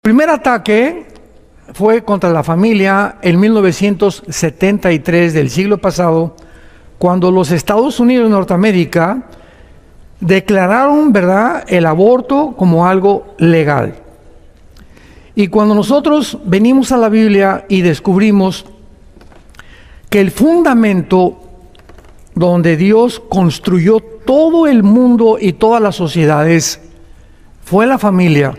primer ataque fue contra la familia en 1973 del siglo pasado, cuando los Estados Unidos de Norteamérica declararon, ¿verdad?, el aborto como algo legal. Y cuando nosotros venimos a la Biblia y descubrimos que el fundamento donde Dios construyó todo el mundo y todas las sociedades fue la familia,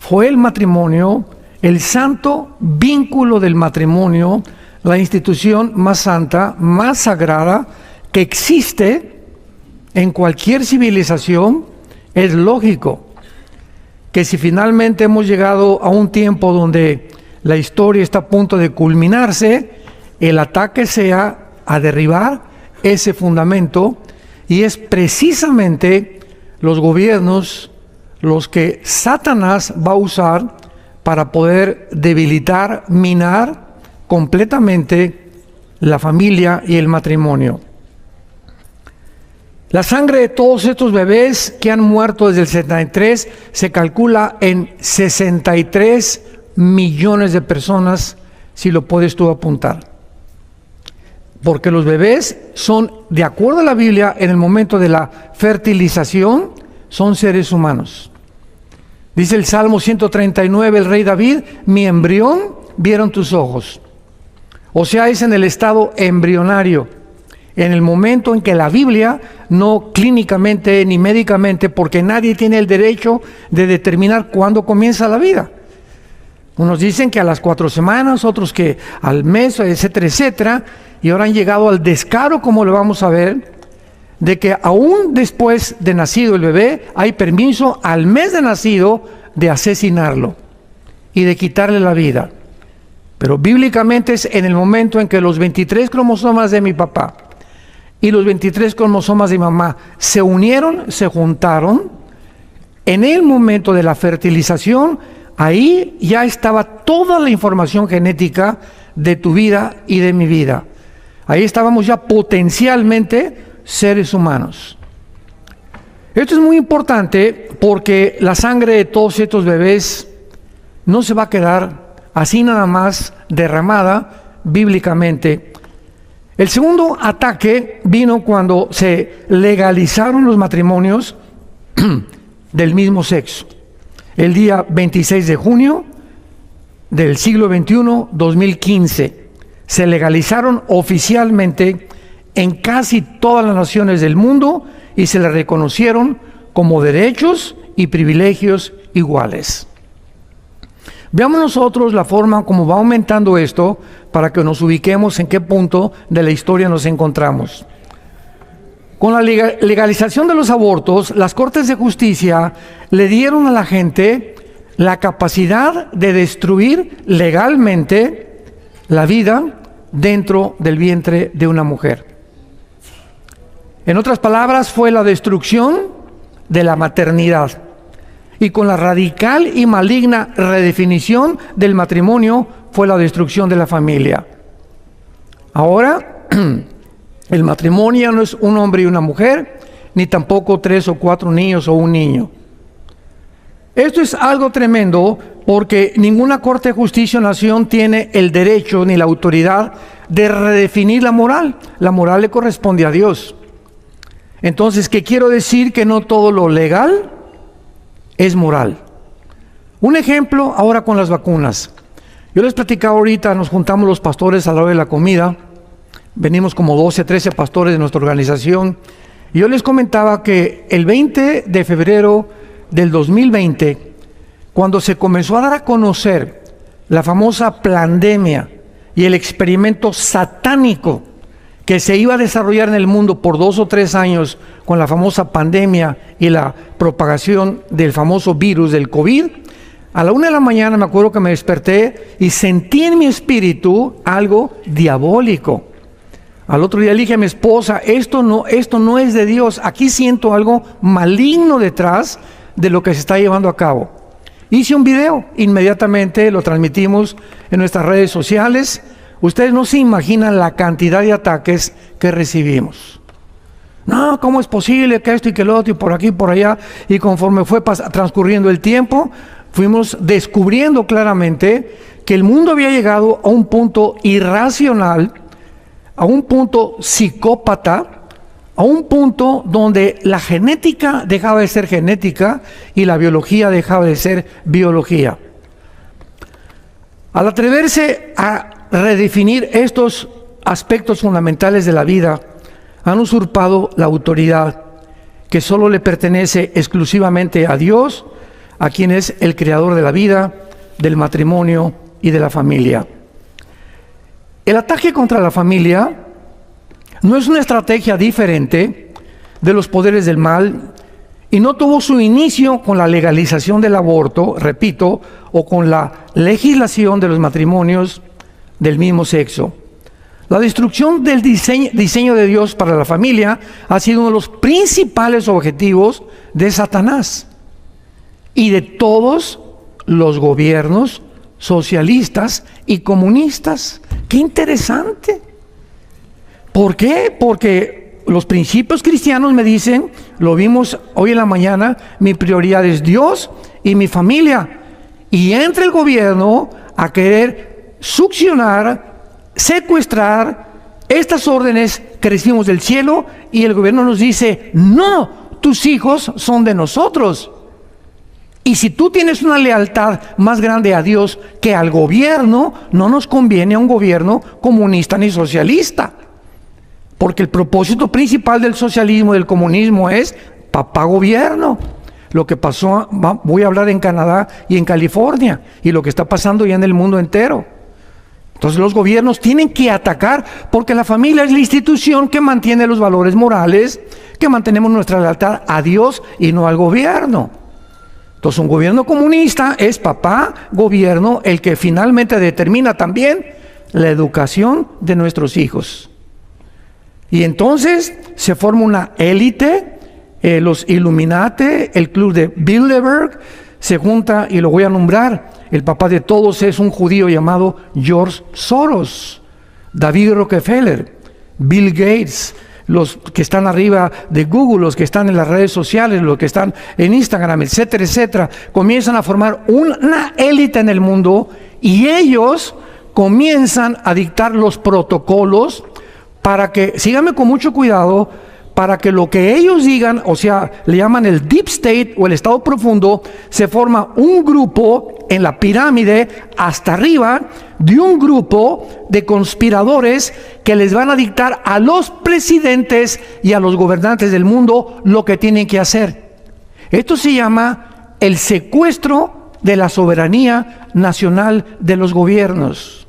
fue el matrimonio, el santo vínculo del matrimonio, la institución más santa, más sagrada que existe en cualquier civilización. Es lógico que si finalmente hemos llegado a un tiempo donde la historia está a punto de culminarse, el ataque sea a derribar ese fundamento, y es precisamente los gobiernos los que Satanás va a usar para poder debilitar, minar completamente la familia y el matrimonio. La sangre de todos estos bebés que han muerto desde el 73 se calcula en 63 millones de personas, si lo puedes tú apuntar. Porque los bebés son, de acuerdo a la Biblia, en el momento de la fertilización, son seres humanos. Dice el Salmo 139, el rey David: mi embrión vieron tus ojos. O sea, es en el estado embrionario, en el momento en que la Biblia, no clínicamente ni médicamente, porque nadie tiene el derecho de determinar cuándo comienza la vida. Unos dicen que a las 4 semanas, otros que al mes, etcétera, etcétera, y ahora han llegado al descaro, como lo vamos a ver, de que aún después de nacido el bebé, hay permiso al mes de nacido de asesinarlo y de quitarle la vida. Pero bíblicamente es en el momento en que los 23 cromosomas de mi papá y los 23 cromosomas de mi mamá se unieron, se juntaron, en el momento de la fertilización, ahí ya estaba toda la información genética de tu vida y de mi vida. Ahí estábamos ya potencialmente seres humanos. Esto es muy importante porque la sangre de todos estos bebés no se va a quedar así nada más derramada bíblicamente. El segundo ataque vino cuando se legalizaron los matrimonios del mismo sexo. El día 26 de junio del siglo XXI, 2015, se legalizaron oficialmente en casi todas las naciones del mundo y se les reconocieron como derechos y privilegios iguales. Veamos nosotros la forma como va aumentando esto para que nos ubiquemos en qué punto de la historia nos encontramos. Con la legalización de los abortos, las Cortes de Justicia le dieron a la gente la capacidad de destruir legalmente la vida dentro del vientre de una mujer. En otras palabras, fue la destrucción de la maternidad. Y con la radical y maligna redefinición del matrimonio fue la destrucción de la familia. Ahora, el matrimonio no es un hombre y una mujer, ni tampoco 3 o 4 niños o un niño. Esto es algo tremendo porque ninguna Corte de Justicia o Nación tiene el derecho ni la autoridad de redefinir la moral. La moral le corresponde a Dios. Entonces, ¿qué quiero decir? Que no todo lo legal es moral. Un ejemplo ahora con las vacunas. Yo les platicaba ahorita, nos juntamos los pastores a la hora de la comida, venimos como 12, 13 pastores de nuestra organización, y yo les comentaba que el 20 de febrero del 2020, cuando se comenzó a dar a conocer la famosa pandemia y el experimento satánico que se iba a desarrollar en el mundo por 2 o 3 años con la famosa pandemia y la propagación del famoso virus del COVID, a la 1 de la mañana me acuerdo que me desperté y sentí en mi espíritu algo diabólico. Al otro día le dije a mi esposa, esto no es de Dios, aquí siento algo maligno detrás de lo que se está llevando a cabo. Hice un video, inmediatamente lo transmitimos en nuestras redes sociales. Ustedes no se imaginan la cantidad de ataques que recibimos. No, ¿cómo es posible que esto y que lo otro y por aquí y por allá? Y conforme fue transcurriendo el tiempo, fuimos descubriendo claramente que el mundo había llegado a un punto irracional, a un punto psicópata, a un punto donde la genética dejaba de ser genética y la biología dejaba de ser biología. Al atreverse a redefinir estos aspectos fundamentales de la vida, han usurpado la autoridad que solo le pertenece exclusivamente a Dios, a quien es el creador de la vida, del matrimonio y de la familia. El ataque contra la familia no es una estrategia diferente de los poderes del mal y no tuvo su inicio con la legalización del aborto, repito, o con la legislación de los matrimonios del mismo sexo. La destrucción del diseño de Dios para la familia ha sido uno de los principales objetivos de Satanás y de todos los gobiernos socialistas y comunistas. ¡Qué interesante! ¿Por qué? Porque los principios cristianos me dicen, lo vimos hoy en la mañana, mi prioridad es Dios y mi familia. Y entra el gobierno a querer succionar, secuestrar estas órdenes que recibimos del cielo, y el gobierno nos dice, no, tus hijos son de nosotros. Y si tú tienes una lealtad más grande a Dios que al gobierno, no nos conviene a un gobierno comunista ni socialista. Porque el propósito principal del socialismo y del comunismo es papá gobierno. Lo que pasó, voy a hablar en Canadá y en California, y lo que está pasando ya en el mundo entero. Entonces los gobiernos tienen que atacar, porque la familia es la institución que mantiene los valores morales, que mantenemos nuestra lealtad a Dios y no al gobierno. Entonces un gobierno comunista es papá gobierno el que finalmente determina también la educación de nuestros hijos. Y entonces se forma una élite, los Illuminati, el club de Bilderberg, se junta, y lo voy a nombrar, el papá de todos es un judío llamado George Soros, David Rockefeller, Bill Gates, los que están arriba de Google, los que están en las redes sociales, los que están en Instagram, etcétera, etcétera, comienzan a formar una élite en el mundo, y ellos comienzan a dictar los protocolos para que, síganme con mucho cuidado, para que lo que ellos digan, o sea, le llaman el Deep State o el Estado Profundo, se forma un grupo en la pirámide hasta arriba de un grupo de conspiradores que les van a dictar a los presidentes y a los gobernantes del mundo lo que tienen que hacer. Esto se llama el secuestro de la soberanía nacional de los gobiernos.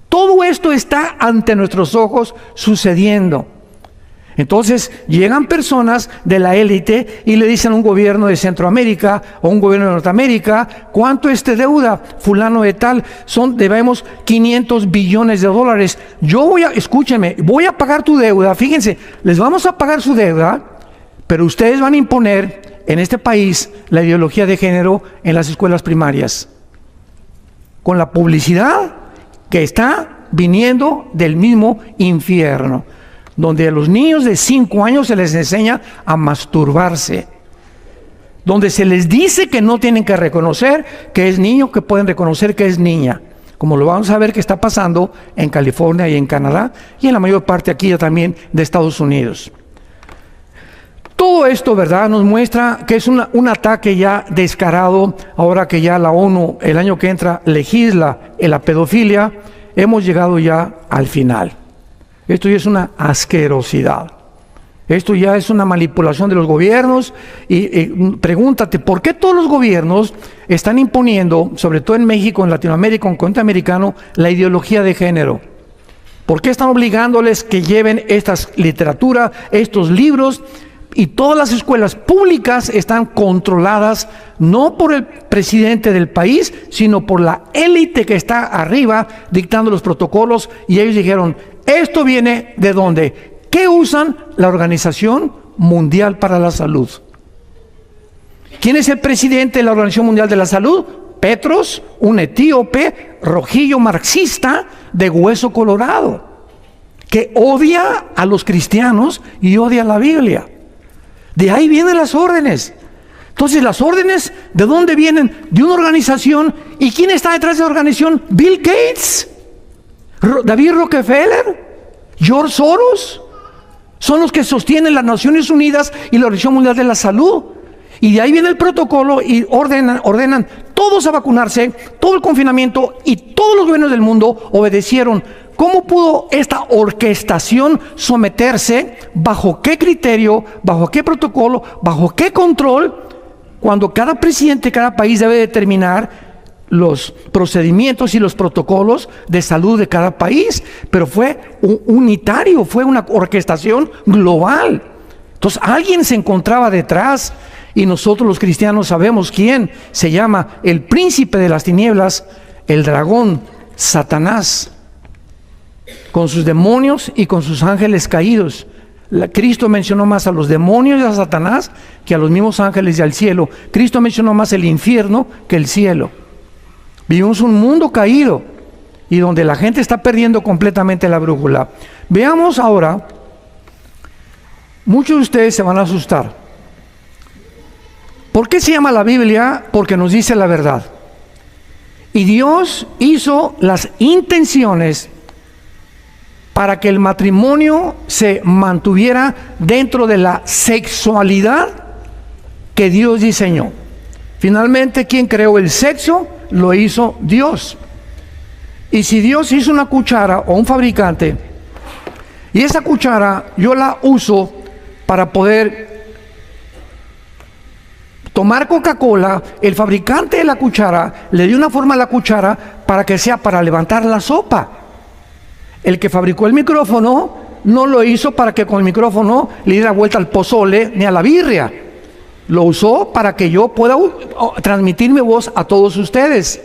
Todo esto está ante nuestros ojos sucediendo. Entonces llegan personas de la élite y le dicen a un gobierno de Centroamérica o un gobierno de Norteamérica, ¿cuánto es de deuda? Fulano de tal, debemos 500 billones de dólares. Escúchenme, voy a pagar tu deuda. Fíjense, les vamos a pagar su deuda, pero ustedes van a imponer en este país la ideología de género en las escuelas primarias, con la publicidad que está viniendo del mismo infierno, donde a los niños de 5 años se les enseña a masturbarse, donde se les dice que no tienen que reconocer que es niño, que pueden reconocer que es niña, como lo vamos a ver que está pasando en California y en Canadá, y en la mayor parte aquí también de Estados Unidos. Todo esto, ¿verdad?, nos muestra que es un ataque ya descarado. Ahora que ya la ONU el año que entra legisla en la pedofilia, hemos llegado ya al final. Esto ya es una asquerosidad. Esto ya es una manipulación de los gobiernos. Y pregúntate, ¿por qué todos los gobiernos están imponiendo, sobre todo en México, en Latinoamérica, en el continente americano, la ideología de género? ¿Por qué están obligándoles que lleven esta literatura, estos libros? Y todas las escuelas públicas están controladas no por el presidente del país, sino por la élite que está arriba dictando los protocolos. Y ellos dijeron, ¿esto viene de dónde? ¿Qué usan? La Organización Mundial para la Salud. ¿Quién es el presidente de la Organización Mundial de la Salud? Petros, un etíope, rojillo marxista de hueso colorado, que odia a los cristianos y odia la Biblia. De ahí vienen las órdenes. Entonces, las órdenes, ¿de dónde vienen? De una organización. ¿Y quién está detrás de la organización? Bill Gates, David Rockefeller, George Soros. Son los que sostienen las Naciones Unidas y la Organización Mundial de la Salud. Y de ahí viene el protocolo y ordenan todos a vacunarse, todo el confinamiento, y todos los gobiernos del mundo obedecieron. ¿Cómo pudo esta orquestación someterse? ¿Bajo qué criterio? ¿Bajo qué protocolo? ¿Bajo qué control? Cuando cada presidente de cada país debe determinar los procedimientos y los protocolos de salud de cada país, pero fue unitario, fue una orquestación global. Entonces alguien se encontraba detrás, y nosotros los cristianos sabemos quién. Se llama el príncipe de las tinieblas, el dragón, Satanás, con sus demonios y con sus ángeles caídos. Cristo mencionó más a los demonios y a Satanás que a los mismos ángeles y al cielo. Cristo mencionó más el infierno que el cielo. Vivimos un mundo caído y donde la gente está perdiendo completamente la brújula. Veamos ahora, muchos de ustedes se van a asustar. ¿Por qué se llama la Biblia? Porque nos dice la verdad. Y Dios hizo las intenciones para que el matrimonio se mantuviera dentro de la sexualidad que Dios diseñó. Finalmente, ¿quién creó el sexo? Lo hizo Dios. Y si Dios hizo una cuchara o un fabricante, y esa cuchara yo la uso para poder tomar Coca-Cola, el fabricante de la cuchara le dio una forma a la cuchara para que sea para levantar la sopa. El que fabricó el micrófono no lo hizo para que con el micrófono le diera vuelta al pozole ni a la birria. Lo usó para que yo pueda transmitir mi voz a todos ustedes.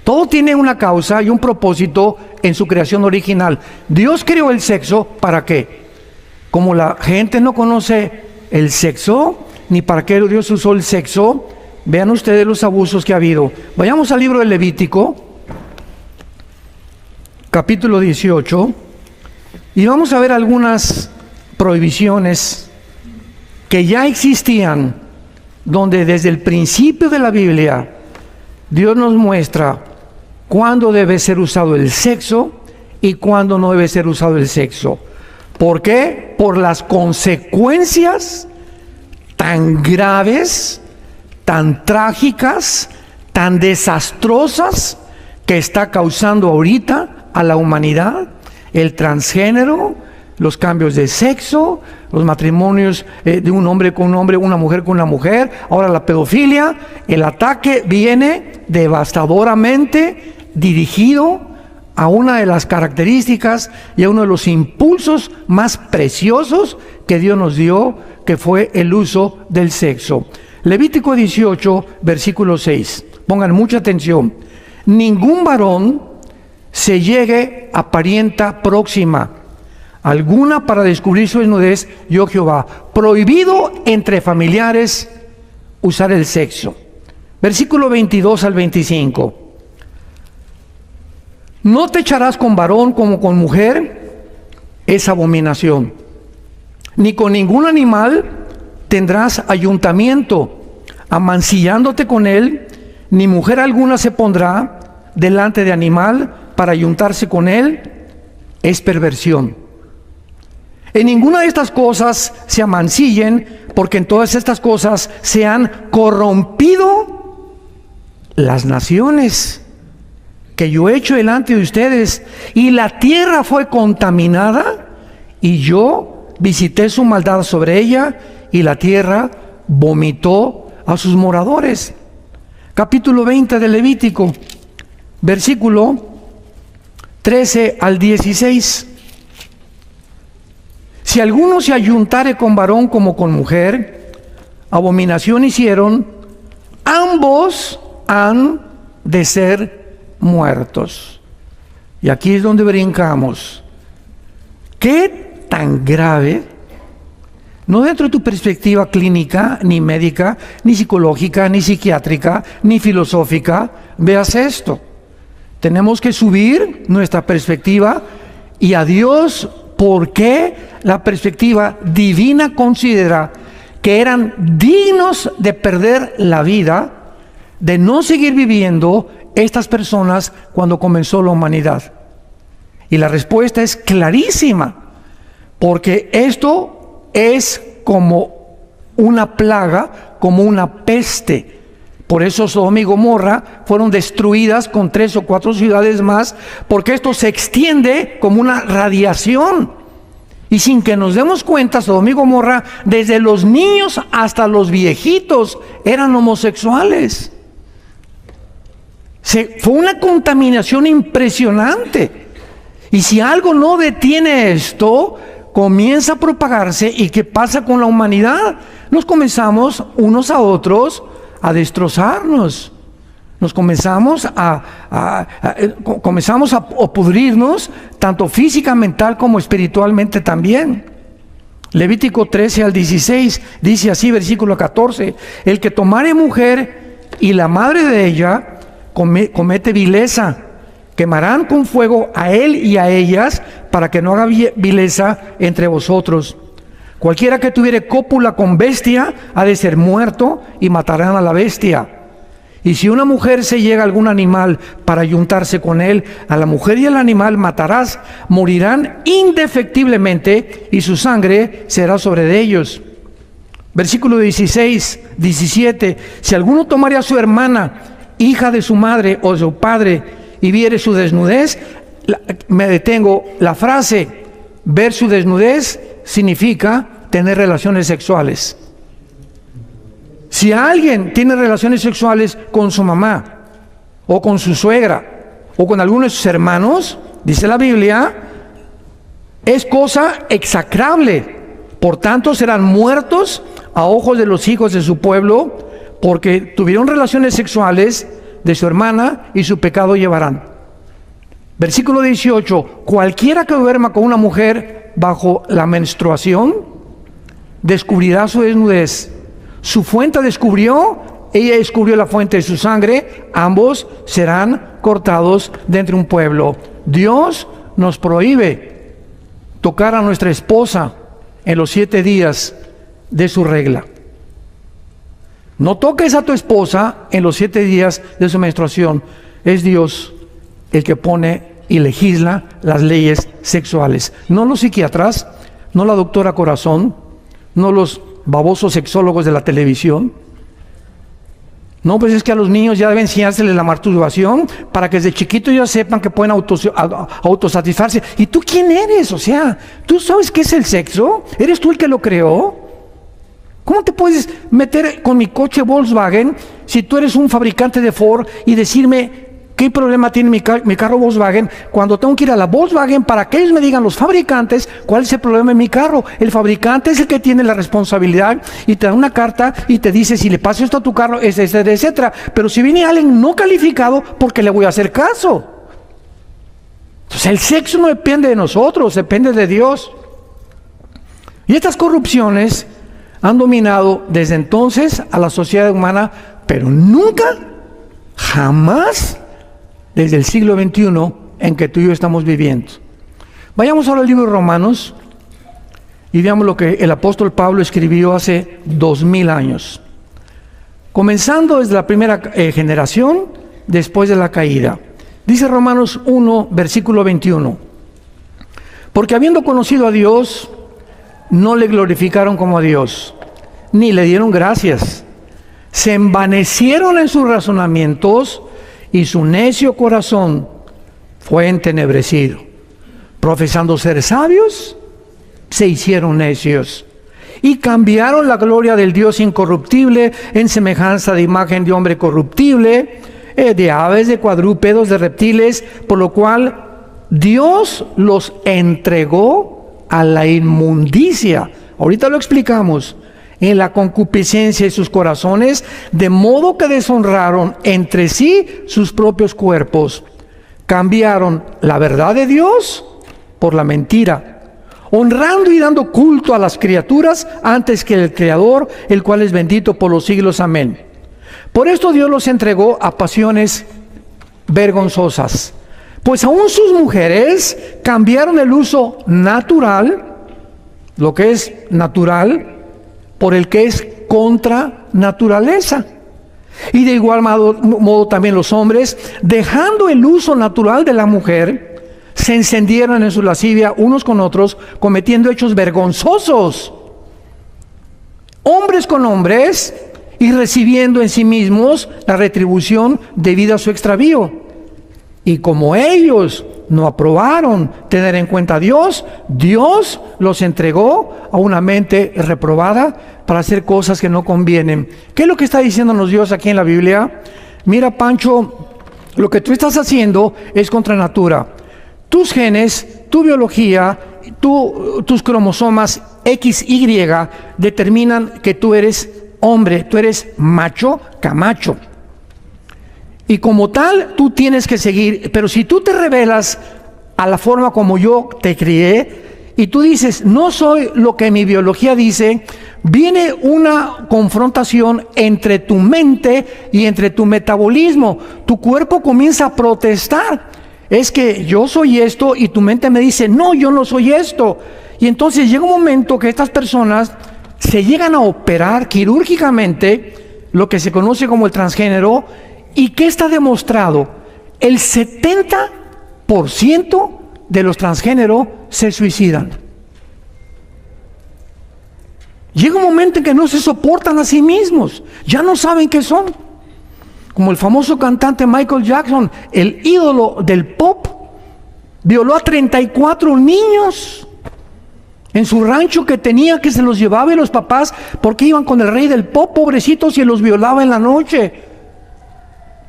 Todo tiene una causa y un propósito en su creación original. Dios creó el sexo, ¿para qué? Como la gente no conoce el sexo, ni para qué Dios usó el sexo, vean ustedes los abusos que ha habido. Vayamos al libro de Levítico, capítulo 18, y vamos a ver algunas prohibiciones que ya existían, donde desde el principio de la Biblia Dios nos muestra cuándo debe ser usado el sexo y cuándo no debe ser usado el sexo. ¿Por qué? Por las consecuencias tan graves, tan trágicas, tan desastrosas que está causando ahorita a la humanidad, el transgénero, los cambios de sexo, los matrimonios de un hombre con un hombre, una mujer con una mujer, ahora la pedofilia. El ataque viene devastadoramente dirigido a una de las características y a uno de los impulsos más preciosos que Dios nos dio, que fue el uso del sexo. Levítico 18, versículo 6. Pongan mucha atención. Ningún varón se llegue a parienta próxima alguna para descubrir su desnudez, yo Jehová. Prohibido entre familiares usar el sexo. Versículo 22 al 25. No te echarás con varón como con mujer, es abominación. Ni con ningún animal tendrás ayuntamiento, amancillándote con él, ni mujer alguna se pondrá delante de animal para ayuntarse con él, es perversión. En ninguna de estas cosas se amancillen, porque en todas estas cosas se han corrompido las naciones que yo he hecho delante de ustedes, y la tierra fue contaminada, y yo visité su maldad sobre ella, y la tierra vomitó a sus moradores. Capítulo 20 de Levítico, versículo 13 al 16. Si alguno se ayuntare con varón como con mujer, abominación hicieron, ambos han de ser muertos. Y aquí es donde brincamos. ¿Qué tan grave? No dentro de tu perspectiva clínica, ni médica, ni psicológica, ni psiquiátrica, ni filosófica, veas esto. Tenemos que subir nuestra perspectiva y a Dios, ¿por qué la perspectiva divina considera que eran dignos de perder la vida, de no seguir viviendo estas personas cuando comenzó la humanidad? Y la respuesta es clarísima, porque esto es como una plaga, como una peste. Por eso Sodoma y Gomorra fueron destruidas con 3 o 4 ciudades más, porque esto se extiende como una radiación. Y sin que nos demos cuenta, Sodoma y Gomorra, desde los niños hasta los viejitos, eran homosexuales. Fue una contaminación impresionante. Y si algo no detiene esto, comienza a propagarse. ¿Y qué pasa con la humanidad? Nos comenzamos unos a otros a destrozarnos. Nos comenzamos a pudrirnos, tanto física, mental como espiritualmente también. Levítico 13 al 16 dice así, versículo 14: el que tomare mujer y la madre de ella comete vileza. Quemarán con fuego a él y a ellas, para que no haga vileza entre vosotros. Cualquiera que tuviere cópula con bestia ha de ser muerto, y matarán a la bestia. Y si una mujer se llega a algún animal para ayuntarse con él, a la mujer y al animal matarás, morirán indefectiblemente, y su sangre será sobre de ellos. Versículo 16, 17: si alguno tomare a su hermana, hija de su madre o de su padre, y viere su desnudez, me detengo, la frase ver su desnudez significa tener relaciones sexuales. Si alguien tiene relaciones sexuales con su mamá, o con su suegra, o con alguno de sus hermanos, dice la Biblia, es cosa execrable. Por tanto, serán muertos a ojos de los hijos de su pueblo, porque tuvieron relaciones sexuales de su hermana, y su pecado llevarán. Versículo 18: cualquiera que duerma con una mujer bajo la menstruación descubrirá su desnudez. Su fuente descubrió, ella descubrió la fuente de su sangre, ambos serán cortados de entre un pueblo. Dios nos prohíbe tocar a nuestra esposa en los 7 días de su regla. No toques a tu esposa en los 7 días de su menstruación. Es Dios el que pone y legisla las leyes sexuales. No los psiquiatras, no la doctora Corazón, no los babosos sexólogos de la televisión. No, pues es que a los niños ya deben enseñárseles la masturbación para que desde chiquitos ya sepan que pueden autosatisfacerse. ¿Y tú quién eres? O sea, ¿tú sabes qué es el sexo? ¿Eres tú el que lo creó? ¿Cómo te puedes meter con mi coche Volkswagen si tú eres un fabricante de Ford y decirme qué problema tiene mi carro Volkswagen, cuando tengo que ir a la Volkswagen para que ellos me digan, los fabricantes, cuál es el problema en mi carro? El fabricante es el que tiene la responsabilidad y te da una carta y te dice si le pasa esto a tu carro, etcétera, etcétera. Pero si viene alguien no calificado, ¿por qué le voy a hacer caso? Entonces el sexo no depende de nosotros, depende de Dios. Y estas corrupciones han dominado desde entonces a la sociedad humana, pero nunca, jamás, desde el siglo XXI en que tú y yo estamos viviendo. Vayamos ahora al libro de Romanos y veamos lo que el apóstol Pablo escribió hace 2000 años. Comenzando desde la primera generación, después de la caída. Dice Romanos 1, versículo 21. Porque habiendo conocido a Dios, no le glorificaron como a Dios, ni le dieron gracias. Se envanecieron en sus razonamientos, y su necio corazón fue entenebrecido. Profesando ser sabios, se hicieron necios, y cambiaron la gloria del Dios incorruptible en semejanza de imagen de hombre corruptible, de aves, de cuadrúpedos, de reptiles, por lo cual Dios los entregó a la inmundicia. Ahorita lo explicamos. En la concupiscencia de sus corazones, de modo que deshonraron entre sí sus propios cuerpos. Cambiaron la verdad de Dios por la mentira, honrando y dando culto a las criaturas antes que el Creador, el cual es bendito por los siglos. Amén. Por esto Dios los entregó a pasiones vergonzosas, pues aún sus mujeres cambiaron el uso natural, lo que es natural, por el que es contra naturaleza. Y de igual modo también los hombres, dejando el uso natural de la mujer, se encendieron en su lascivia unos con otros, cometiendo hechos vergonzosos. Hombres con hombres, y recibiendo en sí mismos la retribución debida a su extravío. Y como ellos no aprobaron tener en cuenta a Dios, Dios los entregó a una mente reprobada para hacer cosas que no convienen. ¿Qué es lo que está diciéndonos Dios aquí en la Biblia? Mira, Pancho, lo que tú estás haciendo es contra natura. Tus genes, tu biología, tus cromosomas XY determinan que tú eres hombre, tú eres macho camacho. Y como tal, tú tienes que seguir. Pero si tú te rebelas a la forma como yo te crié, y tú dices, no soy lo que mi biología dice, viene una confrontación entre tu mente y entre tu metabolismo. Tu cuerpo comienza a protestar. Es que yo soy esto, y tu mente me dice, no, yo no soy esto. Y entonces llega un momento que estas personas se llegan a operar quirúrgicamente, lo que se conoce como el transgénero. ¿Y qué está demostrado? El 70% de los transgénero se suicidan. Llega un momento en que no se soportan a sí mismos, ya no saben qué son. Como el famoso cantante Michael Jackson, el ídolo del pop, violó a 34 niños en su rancho que tenía, que se los llevaba, y los papás, porque iban con el rey del pop, pobrecitos, y los violaba en la noche.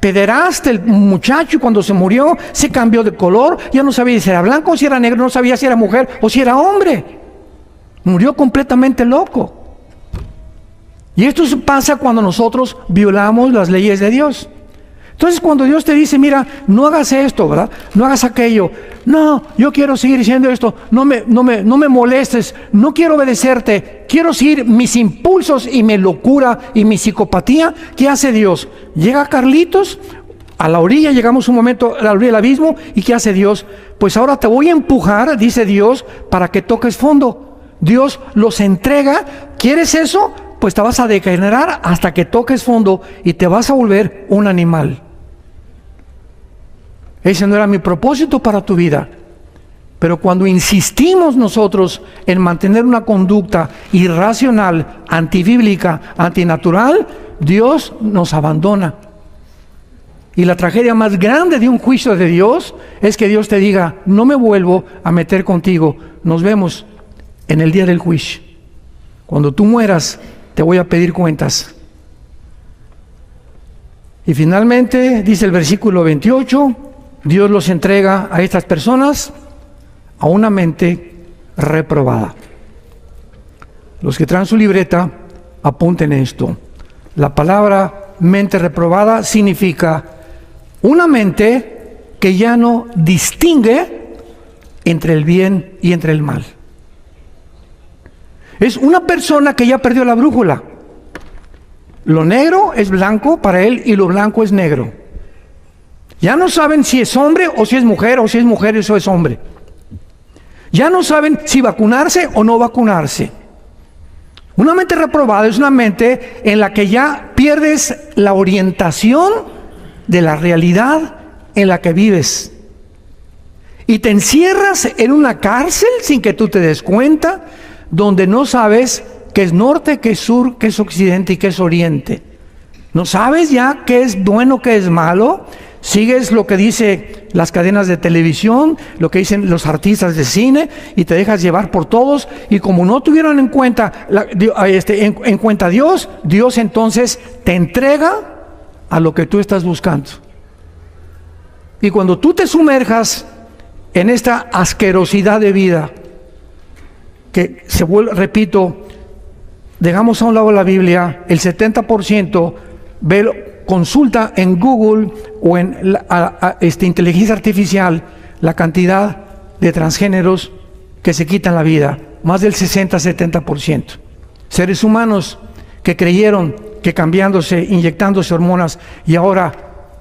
Pederasta el muchacho, y cuando se murió se cambió de color, ya no sabía si era blanco o si era negro, no sabía si era mujer o si era hombre. Murió completamente loco. Y esto pasa cuando nosotros violamos las leyes de Dios. Entonces, cuando Dios te dice, mira, no hagas esto, ¿verdad? No hagas aquello. No, yo quiero seguir diciendo esto. No me molestes. No quiero obedecerte. Quiero seguir mis impulsos y mi locura y mi psicopatía. ¿Qué hace Dios? Llega Carlitos a la orilla, llegamos un momento a la orilla del abismo. ¿Y qué hace Dios? Pues ahora te voy a empujar, dice Dios, para que toques fondo. Dios los entrega. ¿Quieres eso? Pues te vas a degenerar hasta que toques fondo y te vas a volver un animal. Ese no era mi propósito para tu vida. Pero cuando insistimos nosotros en mantener una conducta irracional, antibíblica, antinatural, Dios nos abandona. Y la tragedia más grande de un juicio de Dios es que Dios te diga, no me vuelvo a meter contigo. Nos vemos en el día del juicio. Cuando tú mueras, te voy a pedir cuentas. Y finalmente, dice el versículo 28, Dios los entrega a estas personas a una mente reprobada. Los que traen su libreta, apunten esto. La palabra mente reprobada significa una mente que ya no distingue entre el bien y entre el mal. Es una persona que ya perdió la brújula. Lo negro es blanco para él y lo blanco es negro. Ya no saben si es hombre o si es mujer, o si es mujer eso es hombre. Ya no saben si vacunarse o no vacunarse. Una mente reprobada es una mente en la que ya pierdes la orientación de la realidad en la que vives. Y te encierras en una cárcel sin que tú te des cuenta, donde no sabes qué es norte, qué es sur, qué es occidente y qué es oriente. No sabes ya qué es bueno, qué es malo. Sigues lo que dice las cadenas de televisión, lo que dicen los artistas de cine, y te dejas llevar por todos. Y como no tuvieron en cuenta en cuenta a Dios, Dios entonces te entrega a lo que tú estás buscando. Y cuando tú te sumerjas en esta asquerosidad de vida, que se vuelve, repito, dejamos a un lado la Biblia, el 70% consulta en Google o en inteligencia artificial la cantidad de transgéneros que se quitan la vida, más del 60-70%. Seres humanos que creyeron que cambiándose, inyectándose hormonas, y ahora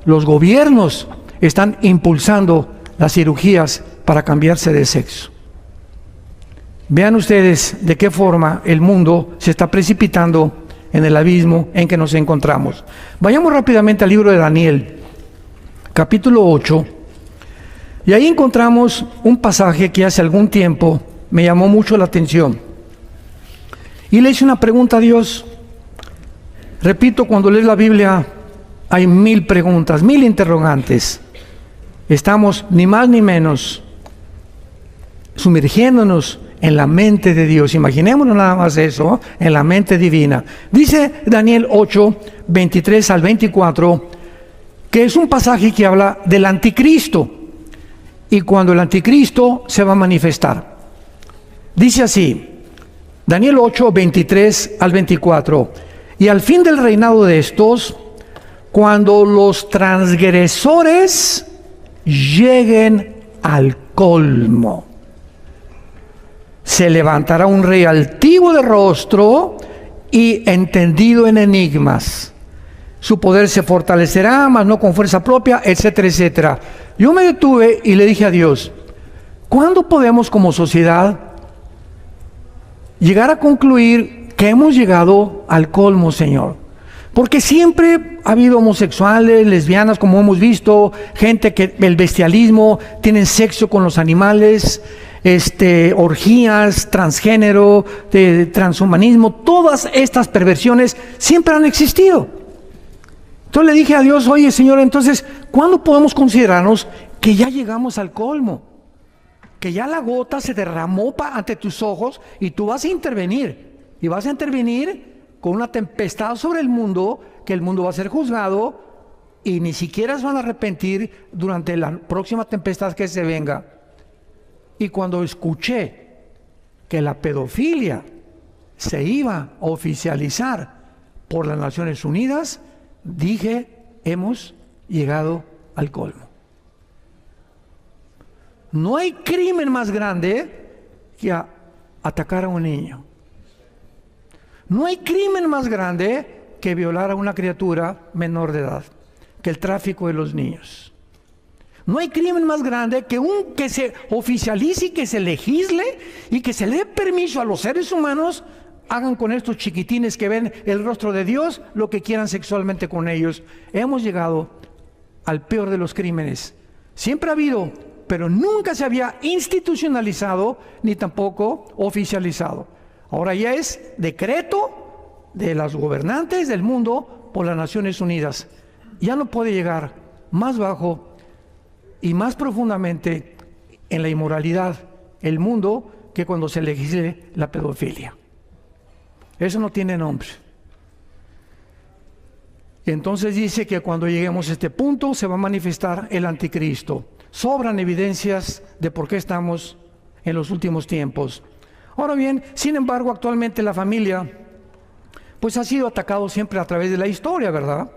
los gobiernos están impulsando las cirugías para cambiarse de sexo. Vean ustedes de qué forma el mundo se está precipitando en el abismo en que nos encontramos. Vayamos rápidamente al libro de Daniel, capítulo 8, y ahí encontramos un pasaje que hace algún tiempo me llamó mucho la atención. Y le hice una pregunta a Dios. Repito, cuando lees la Biblia hay 1000 preguntas, 1000 interrogantes. Estamos ni más ni menos sumergiéndonos en la mente de Dios. Imaginémonos nada más eso, en la mente divina. Dice Daniel 8, 23 al 24, que es un pasaje que habla del anticristo y cuando el anticristo se va a manifestar. Dice así, Daniel 8, 23 al 24, y al fin del reinado de estos, cuando los transgresores lleguen al colmo, se levantará un rey altivo de rostro y entendido en enigmas. Su poder se fortalecerá, mas no con fuerza propia, etcétera, etcétera. Yo me detuve y le dije a Dios, ¿cuándo podemos como sociedad llegar a concluir que hemos llegado al colmo, Señor? Porque siempre ha habido homosexuales, lesbianas, como hemos visto, gente que el bestialismo, tienen sexo con los animales, orgías, transgénero, transhumanismo, todas estas perversiones siempre han existido. Entonces le dije a Dios, oye Señor, entonces, ¿cuándo podemos considerarnos que ya llegamos al colmo? Que ya la gota se derramó ante tus ojos y tú vas a intervenir. Y vas a intervenir con una tempestad sobre el mundo, que el mundo va a ser juzgado y ni siquiera se van a arrepentir durante la próxima tempestad que se venga. Y cuando escuché que la pedofilia se iba a oficializar por las Naciones Unidas, dije, hemos llegado al colmo. No hay crimen más grande que atacar a un niño. No hay crimen más grande que violar a una criatura menor de edad, que el tráfico de los niños. No hay crimen más grande que se oficialice y que se legisle y que se le dé permiso a los seres humanos hagan con estos chiquitines que ven el rostro de Dios lo que quieran sexualmente con ellos. Hemos llegado al peor de los crímenes. Siempre ha habido, pero nunca se había institucionalizado ni tampoco oficializado. Ahora ya es decreto de los gobernantes del mundo por las Naciones Unidas. Ya no puede llegar más bajo y más profundamente en la inmoralidad el mundo que cuando se legisle la pedofilia. Eso no tiene nombre. Y entonces dice que cuando lleguemos a este punto se va a manifestar el anticristo. Sobran evidencias de por qué estamos en los últimos tiempos. Ahora bien, sin embargo, actualmente la familia pues ha sido atacado siempre a través de la historia, ¿verdad?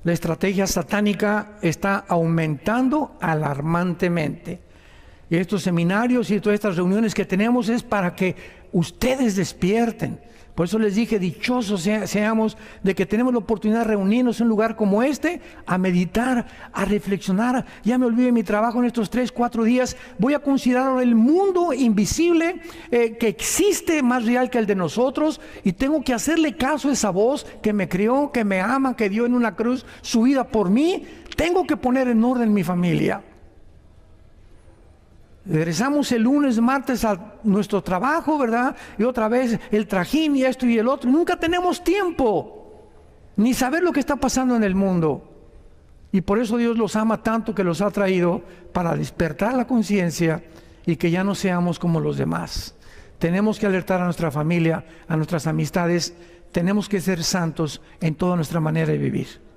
La estrategia satánica está aumentando alarmantemente. Y estos seminarios y todas estas reuniones que tenemos es para que ustedes despierten. Por eso les dije, dichosos seamos de que tenemos la oportunidad de reunirnos en un lugar como este, a meditar, a reflexionar. Ya me olvidé de mi trabajo en estos 3-4 días. Voy a considerar el mundo invisible que existe, más real que el de nosotros, y tengo que hacerle caso a esa voz que me crió, que me ama, que dio en una cruz su vida por mí. Tengo que poner en orden mi familia. Regresamos el lunes, martes a nuestro trabajo, ¿verdad? Y otra vez el trajín y esto y el otro. Nunca tenemos tiempo ni saber lo que está pasando en el mundo. Y por eso Dios los ama tanto que los ha traído para despertar la conciencia y que ya no seamos como los demás. Tenemos que alertar a nuestra familia, a nuestras amistades. Tenemos que ser santos en toda nuestra manera de vivir.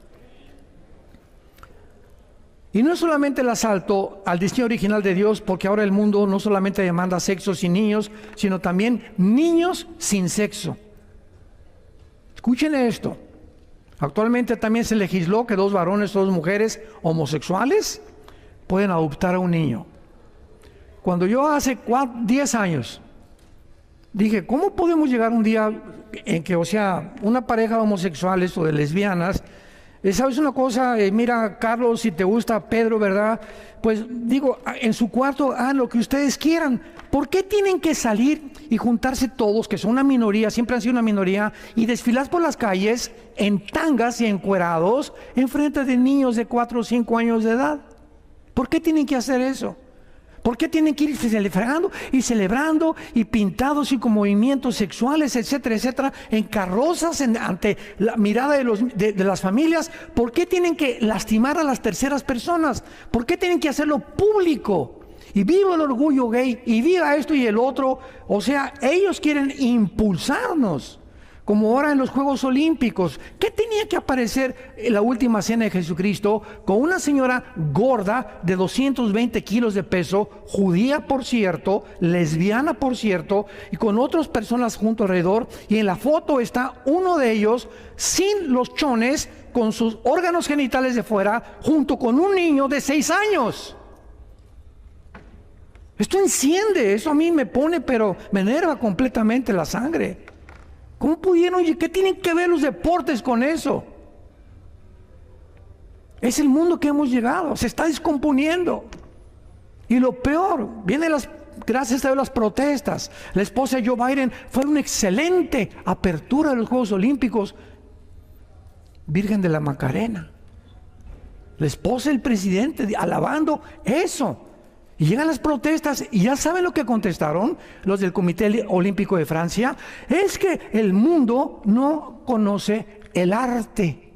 Y no es solamente el asalto al diseño original de Dios, porque ahora el mundo no solamente demanda sexo sin niños, sino también niños sin sexo. Escuchen esto. Actualmente también se legisló que 2 varones o 2 mujeres homosexuales pueden adoptar a un niño. Cuando yo hace 10 años dije, ¿cómo podemos llegar un día en que, una pareja de homosexuales o de lesbianas ¿Sabes una cosa? Mira, Carlos, si te gusta Pedro, ¿verdad? Pues digo, en su cuarto hagan lo que ustedes quieran. ¿Por qué tienen que salir y juntarse todos, que son una minoría, siempre han sido una minoría, y desfilar por las calles en tangas y encuerados en frente de niños de 4 o 5 años de edad? ¿Por qué tienen que hacer eso? ¿Por qué tienen que ir celebrando y pintados y con movimientos sexuales, etcétera, etcétera, en carrozas ante la mirada de las familias? ¿Por qué tienen que lastimar a las terceras personas? ¿Por qué tienen que hacerlo público? Y viva el orgullo gay, y viva esto y el otro. O sea, ellos quieren impulsarnos, como ahora en los Juegos Olímpicos. ¿Qué tenía que aparecer en la última cena de Jesucristo con una señora gorda de 220 kilos de peso, judía por cierto, lesbiana por cierto, y con otras personas junto alrededor? Y en la foto está uno de ellos sin los chones, con sus órganos genitales de fuera, junto con un niño de 6 años. Esto enciende, eso a mí me pone, pero me enerva completamente la sangre. ¿Cómo pudieron? ¿Qué tienen que ver los deportes con eso? Es el mundo que hemos llegado, se está descomponiendo. Y lo peor, gracias a Dios, las protestas. La esposa de Joe Biden fue una excelente apertura de los Juegos Olímpicos. Virgen de la Macarena. La esposa del presidente alabando eso. Y llegan las protestas y ya saben lo que contestaron los del Comité Olímpico de Francia. Es que el mundo no conoce el arte.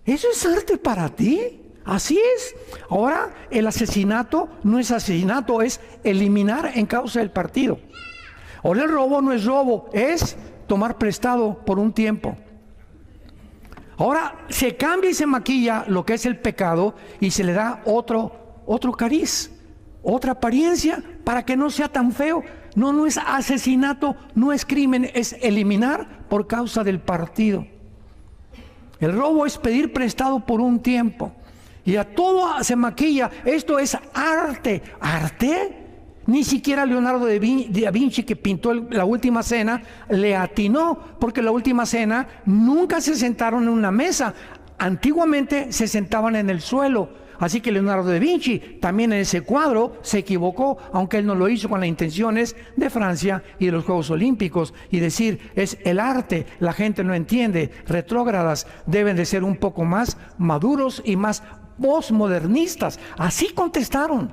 ¿Eso es arte para ti? Así es. Ahora el asesinato no es asesinato, es eliminar en causa del partido. Ahora el robo no es robo, es tomar prestado por un tiempo. Ahora se cambia y se maquilla lo que es el pecado y se le da otro cariz, otra apariencia para que no sea tan feo. No es asesinato, no es crimen, es eliminar por causa del partido. El robo es pedir prestado por un tiempo y a todo se maquilla. Esto es arte. ¿Arte? Ni siquiera Leonardo da Vinci, que pintó la Última Cena, le atinó, porque la Última Cena nunca se sentaron en una mesa. Antiguamente se sentaban en el suelo. Así que Leonardo da Vinci también en ese cuadro se equivocó, aunque él no lo hizo con las intenciones de Francia y de los Juegos Olímpicos. Y decir, es el arte, la gente no entiende, retrógradas, deben de ser un poco más maduros y más postmodernistas. Así contestaron.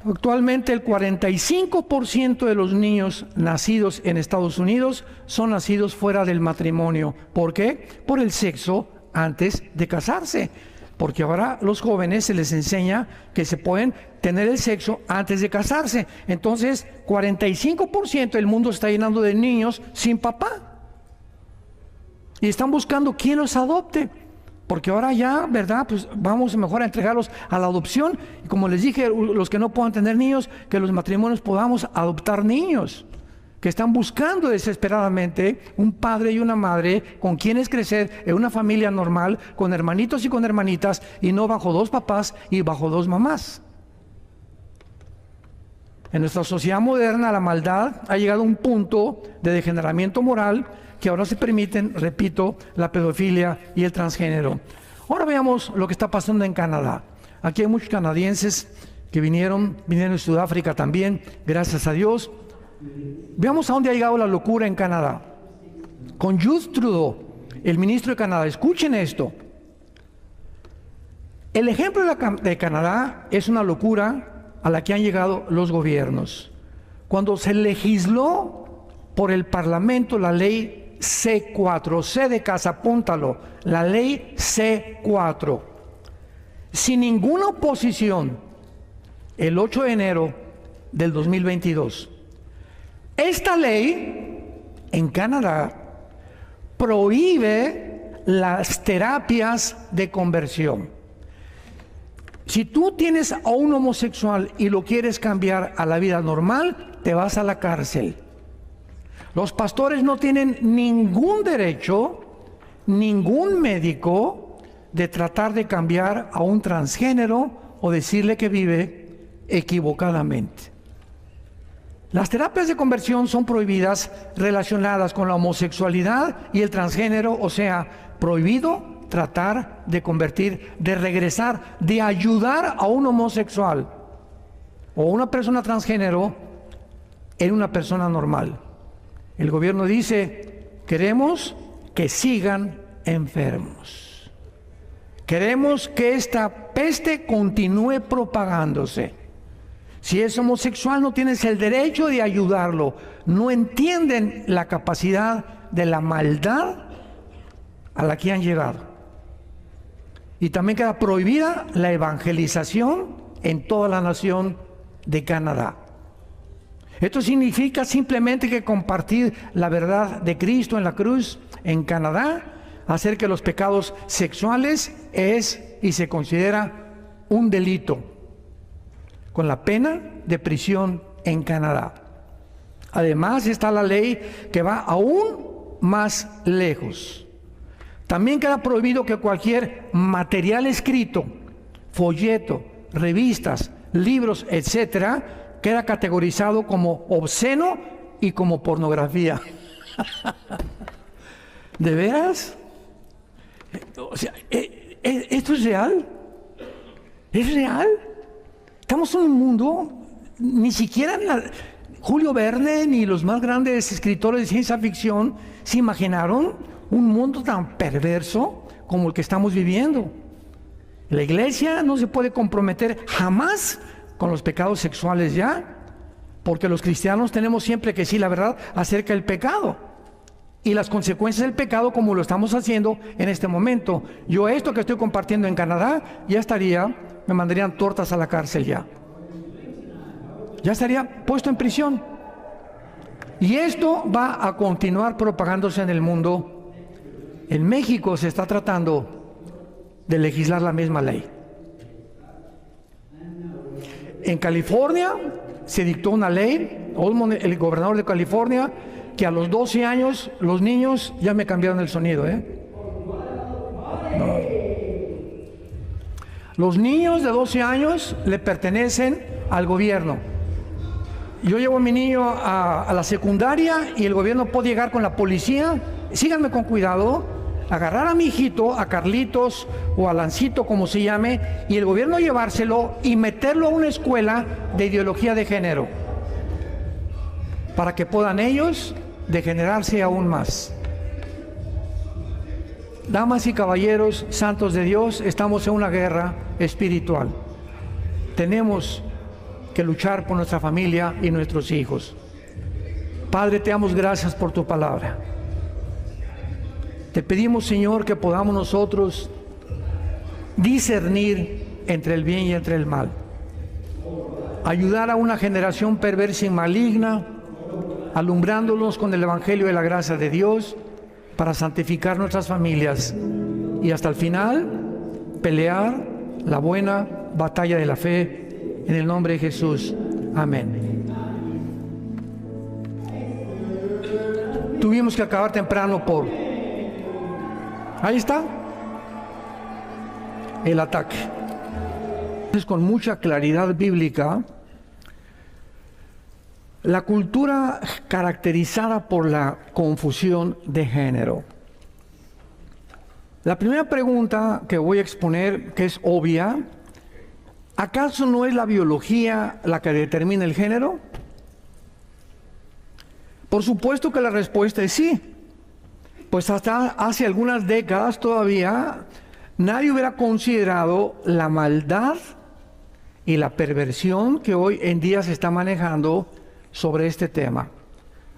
Actualmente el 45% de los niños nacidos en Estados Unidos son nacidos fuera del matrimonio. ¿Por qué? Por el sexo antes de casarse, porque ahora a los jóvenes se les enseña que se pueden tener el sexo antes de casarse. Entonces 45% del mundo está llenando de niños sin papá y están buscando quién los adopte, porque ahora ya, ¿verdad? Pues vamos mejor a entregarlos a la adopción, y como les dije, los que no puedan tener niños, que los matrimonios podamos adoptar niños que están buscando desesperadamente un padre y una madre con quienes crecer en una familia normal, con hermanitos y con hermanitas, y no bajo 2 papás y bajo 2 mamás. En nuestra sociedad moderna, la maldad ha llegado a un punto de degeneramiento moral que ahora se permiten, repito, la pedofilia y el transgénero. Ahora veamos lo que está pasando en Canadá. Aquí hay muchos canadienses que vinieron de Sudáfrica también, gracias a Dios. Veamos a dónde ha llegado la locura en Canadá. Con Justin Trudeau, el ministro de Canadá. Escuchen esto. El ejemplo de Canadá es una locura a la que han llegado los gobiernos. Cuando se legisló por el Parlamento la ley C4, C de casa, apúntalo, la ley C4, sin ninguna oposición, el 8 de enero del 2022. Esta ley en Canadá prohíbe las terapias de conversión. Si tú tienes a un homosexual y lo quieres cambiar a la vida normal, te vas a la cárcel. Los pastores no tienen ningún derecho, ningún médico, de tratar de cambiar a un transgénero o decirle que vive equivocadamente. Las terapias de conversión son prohibidas relacionadas con la homosexualidad y el transgénero, o sea, prohibido tratar de convertir, de regresar, de ayudar a un homosexual o una persona transgénero en una persona normal. El gobierno dice, queremos que sigan enfermos. Queremos que esta peste continúe propagándose. Si es homosexual, no tienes el derecho de ayudarlo. No entienden la capacidad de la maldad a la que han llegado. Y también queda prohibida la evangelización en toda la nación de Canadá. Esto significa simplemente que compartir la verdad de Cristo en la cruz en Canadá acerca de los pecados sexuales es y se considera un delito, con la pena de prisión en Canadá. Además está la ley que va aún más lejos. También queda prohibido que cualquier material escrito, folleto, revistas, libros, etcétera, queda categorizado como obsceno y como pornografía. ¿De veras? O sea, ¿esto es real? ¿Es real? Estamos en un mundo, ni siquiera Julio Verne ni los más grandes escritores de ciencia ficción se imaginaron un mundo tan perverso como el que estamos viviendo. La iglesia no se puede comprometer jamás con los pecados sexuales ya, porque los cristianos tenemos siempre que decir la verdad acerca del pecado y las consecuencias del pecado, como lo estamos haciendo en este momento. Yo esto que estoy compartiendo en Canadá, me mandarían tortas a la cárcel ya estaría puesto en prisión. Y esto va a continuar propagándose en el mundo. En México se está tratando de legislar la misma ley. En California se dictó una ley, el gobernador de California, que a los 12 años los niños, ya me cambiaron el sonido, no. Los niños de 12 años le pertenecen al gobierno. Yo llevo a mi niño a la secundaria y el gobierno puede llegar con la policía, síganme con cuidado, agarrar a mi hijito, a Carlitos o a Lancito, como se llame, y el gobierno llevárselo y meterlo a una escuela de ideología de género, para que puedan ellos degenerarse aún más. Damas y caballeros, santos de Dios, estamos en una guerra espiritual. Tenemos que luchar por nuestra familia y nuestros hijos. Padre, te damos gracias por tu palabra. Te pedimos, Señor, que podamos nosotros discernir entre el bien y entre el mal. Ayudar a una generación perversa y maligna, alumbrándolos con el Evangelio de la gracia de Dios, para santificar nuestras familias y hasta el final pelear la buena batalla de la fe en el nombre de Jesús. Amén. Tuvimos que acabar temprano por... Ahí está el ataque. Entonces, con mucha claridad bíblica, la cultura caracterizada por la confusión de género. La primera pregunta que voy a exponer, que es obvia, ¿acaso no es la biología la que determina el género? Por supuesto que la respuesta es sí. Pues hasta hace algunas décadas todavía nadie hubiera considerado la maldad y la perversión que hoy en día se está manejando sobre este tema,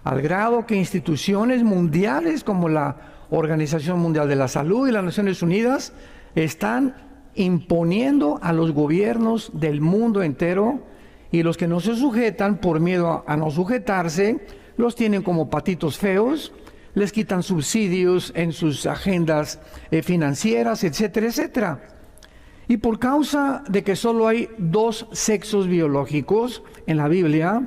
al grado que instituciones mundiales como la Organización Mundial de la Salud y las Naciones Unidas están imponiendo a los gobiernos del mundo entero, y los que no se sujetan por miedo a no sujetarse, los tienen como patitos feos, les quitan subsidios en sus agendas financieras, etcétera, etcétera. Y por causa de que solo hay 2 sexos biológicos en la Biblia,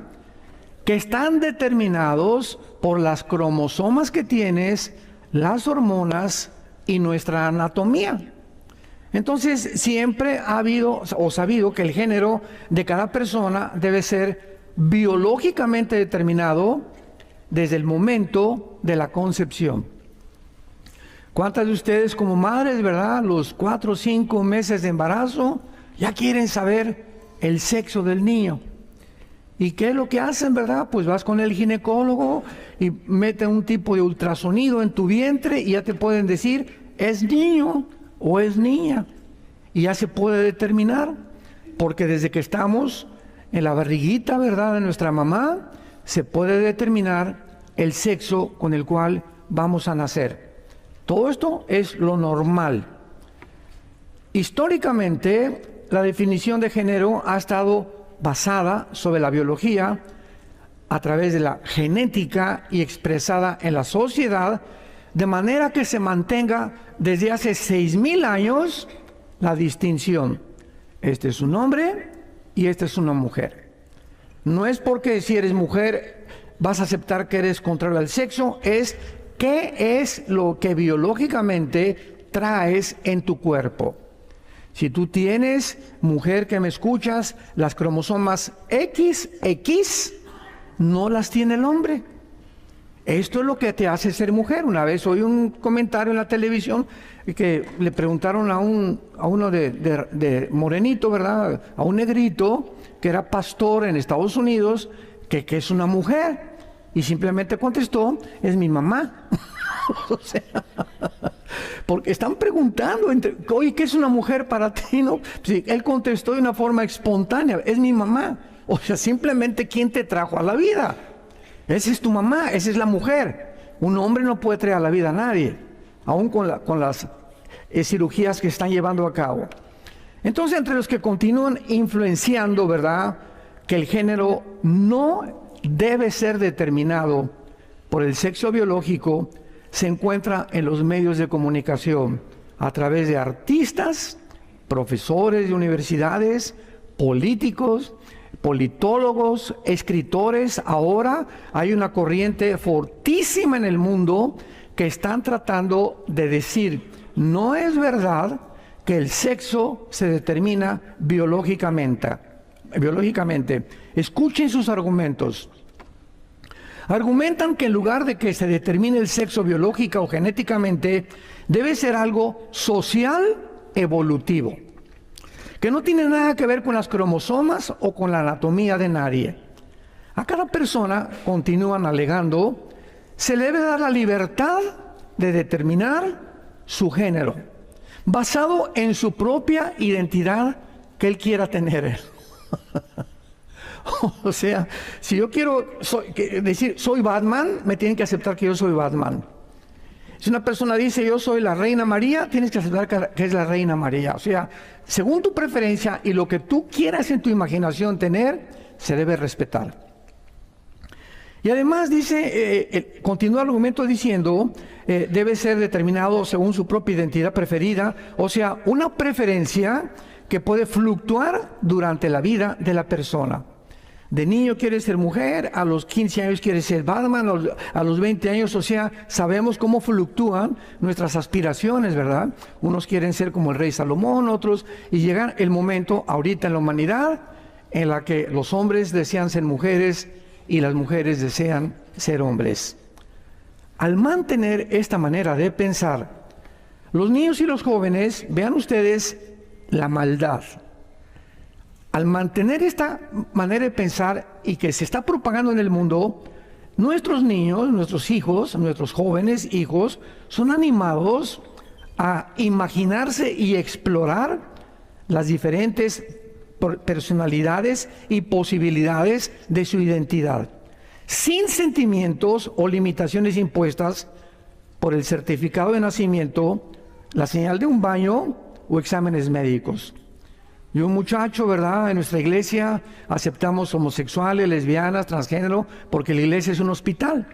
que están determinados por las cromosomas que tienes, las hormonas y nuestra anatomía. Entonces siempre ha habido o sabido que el género de cada persona debe ser biológicamente determinado desde el momento de la concepción. ¿Cuántas de ustedes como madres, verdad, los 4 o 5 meses de embarazo, ya quieren saber el sexo del niño? ¿Y qué es lo que hacen, verdad? Pues vas con el ginecólogo y meten un tipo de ultrasonido en tu vientre y ya te pueden decir, ¿es niño o es niña? Y ya se puede determinar, porque desde que estamos en la barriguita, ¿verdad?, de nuestra mamá, se puede determinar el sexo con el cual vamos a nacer. Todo esto es lo normal. Históricamente, la definición de género ha estado basada sobre la biología a través de la genética y expresada en la sociedad, de manera que se mantenga desde hace 6,000 años la distinción. Este es un hombre y esta es una mujer. No es porque si eres mujer vas a aceptar que eres contrario al sexo, es qué es lo que biológicamente traes en tu cuerpo. Si tú tienes, mujer que me escuchas, las cromosomas XX, no las tiene el hombre. Esto es lo que te hace ser mujer. Una vez oí un comentario en la televisión que le preguntaron a uno de morenito, ¿verdad?, a un negrito que era pastor en Estados Unidos, que es una mujer. Y simplemente contestó, es mi mamá. O sea, porque están preguntando, oye, ¿qué es una mujer para ti? ¿No? Sí, él contestó de una forma espontánea, es mi mamá. O sea, simplemente, ¿quién te trajo a la vida? Esa es tu mamá, esa es la mujer. Un hombre no puede traer a la vida a nadie, aún con las cirugías que están llevando a cabo. Entonces, entre los que continúan influenciando, ¿verdad?, que el género no debe ser determinado por el sexo biológico, se encuentra en los medios de comunicación, a través de artistas, profesores de universidades, políticos, politólogos, escritores. Ahora hay una corriente fortísima en el mundo que están tratando de decir, no es verdad que el sexo se determina biológicamente. Escuchen sus argumentos. Argumentan que en lugar de que se determine el sexo biológica o genéticamente, debe ser algo social evolutivo, que no tiene nada que ver con las cromosomas o con la anatomía de nadie. A cada persona, continúan alegando, se le debe dar la libertad de determinar su género, basado en su propia identidad que él quiera tener. O sea, si yo quiero decir soy Batman, me tienen que aceptar que yo soy Batman. Si una persona dice yo soy la Reina María, tienes que aceptar que es la Reina María. O sea, según tu preferencia y lo que tú quieras en tu imaginación tener, se debe respetar. Y además dice, continúa el argumento diciendo, debe ser determinado según su propia identidad preferida, o sea, una preferencia que puede fluctuar durante la vida de la persona. De niño quiere ser mujer, a los 15 años quiere ser Batman, a los 20 años, o sea, sabemos cómo fluctúan nuestras aspiraciones, ¿verdad? Unos quieren ser como el rey Salomón, otros, y llega el momento ahorita en la humanidad en la que los hombres desean ser mujeres y las mujeres desean ser hombres. Al mantener esta manera de pensar, los niños y los jóvenes, vean ustedes la maldad. Al mantener esta manera de pensar y que se está propagando en el mundo, nuestros niños, nuestros hijos, nuestros jóvenes hijos, son animados a imaginarse y explorar las diferentes personalidades y posibilidades de su identidad, sin sentimientos o limitaciones impuestas por el certificado de nacimiento, la señal de un baño o exámenes médicos. Y un muchacho, ¿verdad?, en nuestra iglesia aceptamos homosexuales, lesbianas, transgénero, porque la iglesia es un hospital.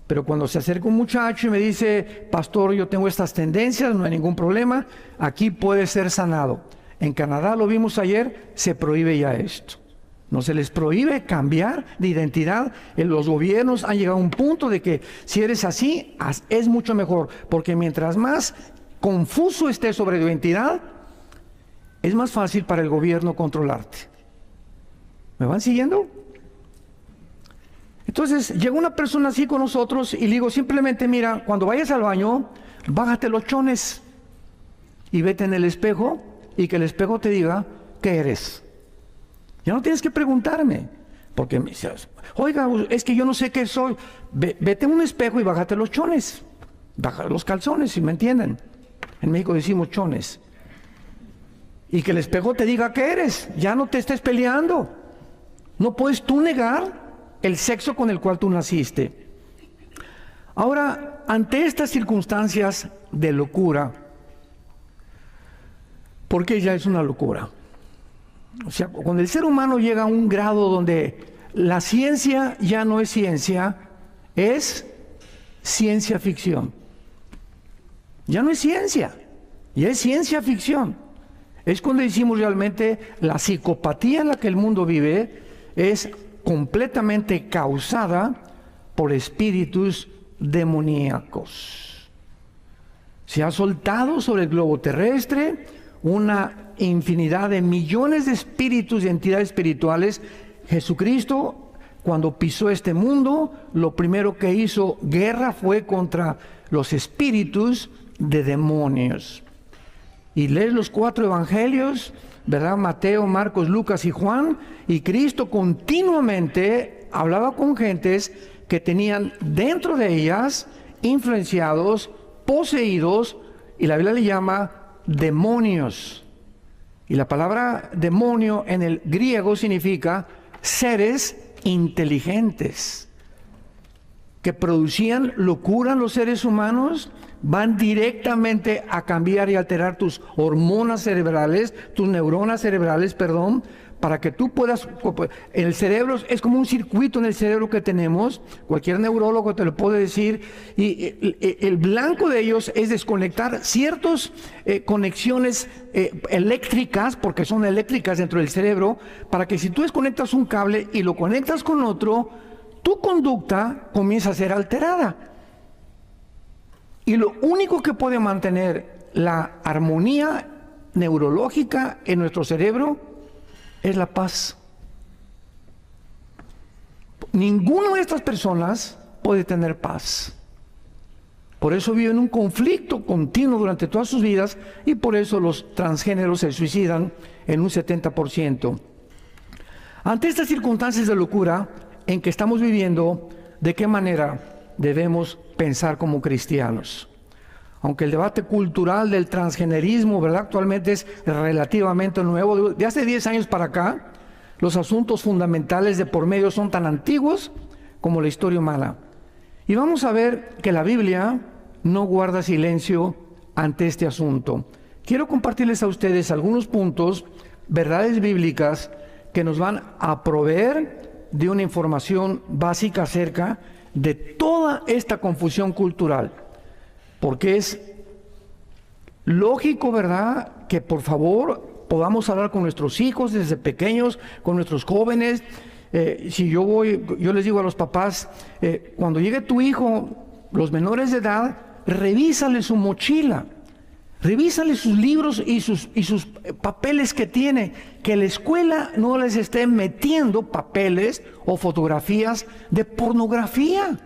Pero cuando se acerca un muchacho y me dice, pastor, yo tengo estas tendencias, no hay ningún problema, aquí puede ser sanado. En Canadá, lo vimos ayer, se prohíbe ya esto. No se les prohíbe cambiar de identidad. Los gobiernos han llegado a un punto de que si eres así, es mucho mejor, porque mientras más confuso estés sobre tu identidad, es más fácil para el gobierno controlarte. ¿Me van siguiendo? Entonces llegó una persona así con nosotros y le digo simplemente, mira, cuando vayas al baño, bájate los chones y vete en el espejo y que el espejo te diga qué eres. Ya no tienes que preguntarme, porque me dices, oiga, es que yo no sé qué soy. Vete en un espejo y bájate los chones, baja los calzones, si me entienden. En México decimos chones. Y que el espejo te diga qué eres, ya no te estés peleando. No puedes tú negar el sexo con el cual tú naciste. Ahora, ante estas circunstancias de locura, porque ya es una locura. O sea, cuando el ser humano llega a un grado donde la ciencia ya no es ciencia, es ciencia ficción. Ya no es ciencia, ya es ciencia ficción. Es cuando decimos realmente la psicopatía en la que el mundo vive es completamente causada por espíritus demoníacos. Se ha soltado sobre el globo terrestre una infinidad de millones de espíritus y entidades espirituales. Jesucristo, cuando pisó este mundo, lo primero que hizo guerra fue contra los espíritus de demonios. Y lees los 4 evangelios, ¿verdad? Mateo, Marcos, Lucas y Juan, y Cristo continuamente hablaba con gentes que tenían dentro de ellas influenciados, poseídos, y la Biblia le llama demonios. Y la palabra demonio en el griego significa seres inteligentes que producían locura en los seres humanos, van directamente a cambiar y alterar tus hormonas cerebrales, tus neuronas cerebrales, para que tú puedas, el cerebro es como un circuito en el cerebro que tenemos, cualquier neurólogo te lo puede decir, y el blanco de ellos es desconectar ciertas conexiones eléctricas, porque son eléctricas dentro del cerebro, para que si tú desconectas un cable y lo conectas con otro, tu conducta comienza a ser alterada. Y lo único que puede mantener la armonía neurológica en nuestro cerebro es la paz. Ninguna de estas personas puede tener paz. Por eso viven un conflicto continuo durante todas sus vidas y por eso los transgéneros se suicidan en un 70%. Ante estas circunstancias de locura en que estamos viviendo, ¿de qué manera debemos pensar como cristianos? Aunque el debate cultural del transgenerismo, ¿verdad?, actualmente es relativamente nuevo, de hace 10 años para acá, los asuntos fundamentales de por medio son tan antiguos como la historia humana. Y vamos a ver que la Biblia no guarda silencio ante este asunto. Quiero compartirles a ustedes algunos puntos, verdades bíblicas, que nos van a proveer de una información básica acerca de toda esta confusión cultural. Porque es lógico, ¿verdad?, que por favor podamos hablar con nuestros hijos desde pequeños, con nuestros jóvenes. Si yo les digo a los papás, cuando llegue tu hijo, los menores de edad, revísale su mochila, revísale sus libros y sus papeles que tiene, que la escuela no les esté metiendo papeles o fotografías de pornografía.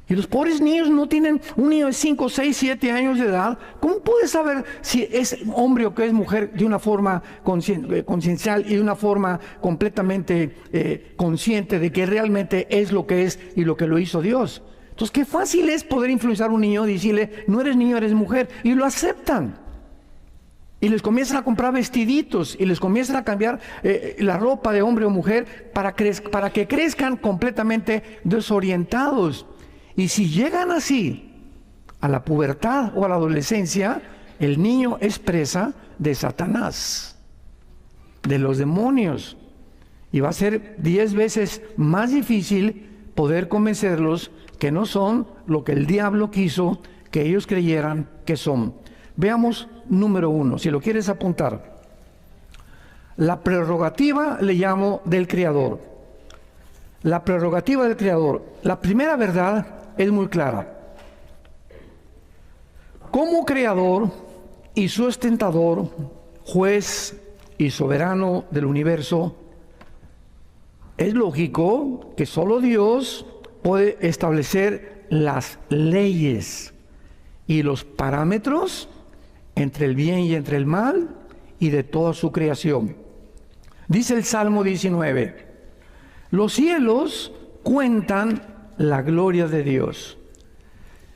Y los pobres niños no tienen, un niño de 5, 6, 7 años de edad, ¿cómo puede saber si es hombre o que es mujer de una forma conciencial y de una forma completamente consciente de que realmente es lo que es y lo que lo hizo Dios? Entonces, qué fácil es poder influenciar a un niño y decirle, no eres niño, eres mujer, y lo aceptan. Y les comienzan a comprar vestiditos y les comienzan a cambiar la ropa de hombre o mujer para que crezcan completamente desorientados. Y si llegan así a la pubertad o a la adolescencia, el niño es presa de Satanás, de los demonios. Y va a ser 10 veces más difícil poder convencerlos que no son lo que el diablo quiso que ellos creyeran que son. Veamos número 1, si lo quieres apuntar. La prerrogativa, le llamo, del Creador. La prerrogativa del Creador. La primera verdad es muy clara. Como Creador y sustentador, juez y soberano del universo, Es lógico que solo Dios puede establecer las leyes y los parámetros entre el bien y entre el mal y de toda su creación. Dice el Salmo 19, los cielos cuentan la gloria de Dios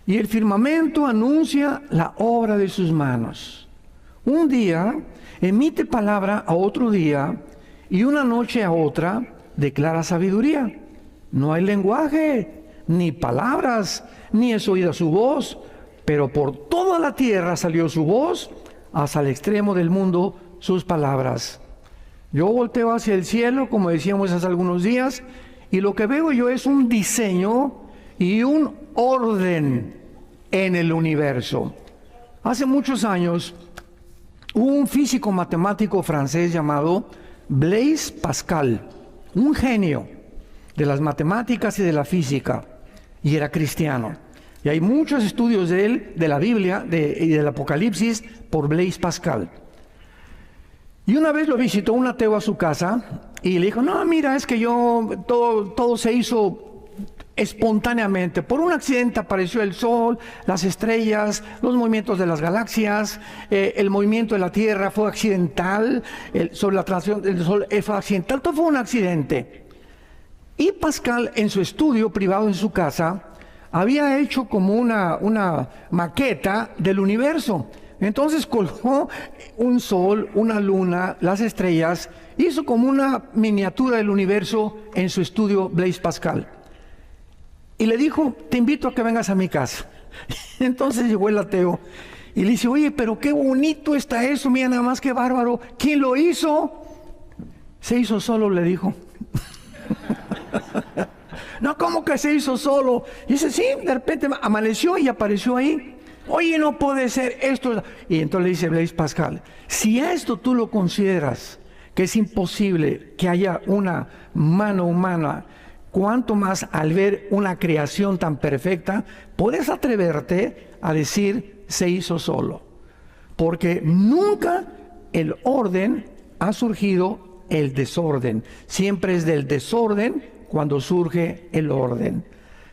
y el firmamento anuncia la obra de sus manos. Un día emite palabra a otro día y una noche a otra declara sabiduría. No hay lenguaje, ni palabras, ni es oída su voz, pero por toda la tierra salió su voz, hasta el extremo del mundo sus palabras. Yo volteo hacia el cielo, como decíamos hace algunos días, y lo que veo yo es un diseño y un orden en el universo. Hace muchos años hubo un físico matemático francés llamado Blaise Pascal, un genio de las matemáticas y de la física, y era cristiano. Y hay muchos estudios de él, de la Biblia y del Apocalipsis, por Blaise Pascal. Y una vez lo visitó un ateo a su casa y le dijo, no, mira, es que todo se hizo espontáneamente. Por un accidente apareció el sol, las estrellas, los movimientos de las galaxias, el movimiento de la Tierra fue accidental, sobre la transición del sol fue accidental, todo fue un accidente. Y Pascal, en su estudio privado en su casa, había hecho como una maqueta del universo. Entonces colgó un sol, una luna, las estrellas, hizo como una miniatura del universo en su estudio Blaise Pascal. Y le dijo, te invito a que vengas a mi casa. Entonces llegó el ateo y le dice, oye, pero qué bonito está eso, mira nada más qué bárbaro. ¿Quién lo hizo? Se hizo solo, le dijo. No, ¿cómo que se hizo solo? Y dice, sí, de repente amaneció y apareció ahí. Oye, no puede ser esto. Y entonces le dice Blaise Pascal, si a esto tú lo consideras que es imposible que haya una mano humana, cuánto más al ver una creación tan perfecta, puedes atreverte a decir se hizo solo. Porque nunca el orden ha surgido el desorden. Siempre es del desorden cuando surge el orden.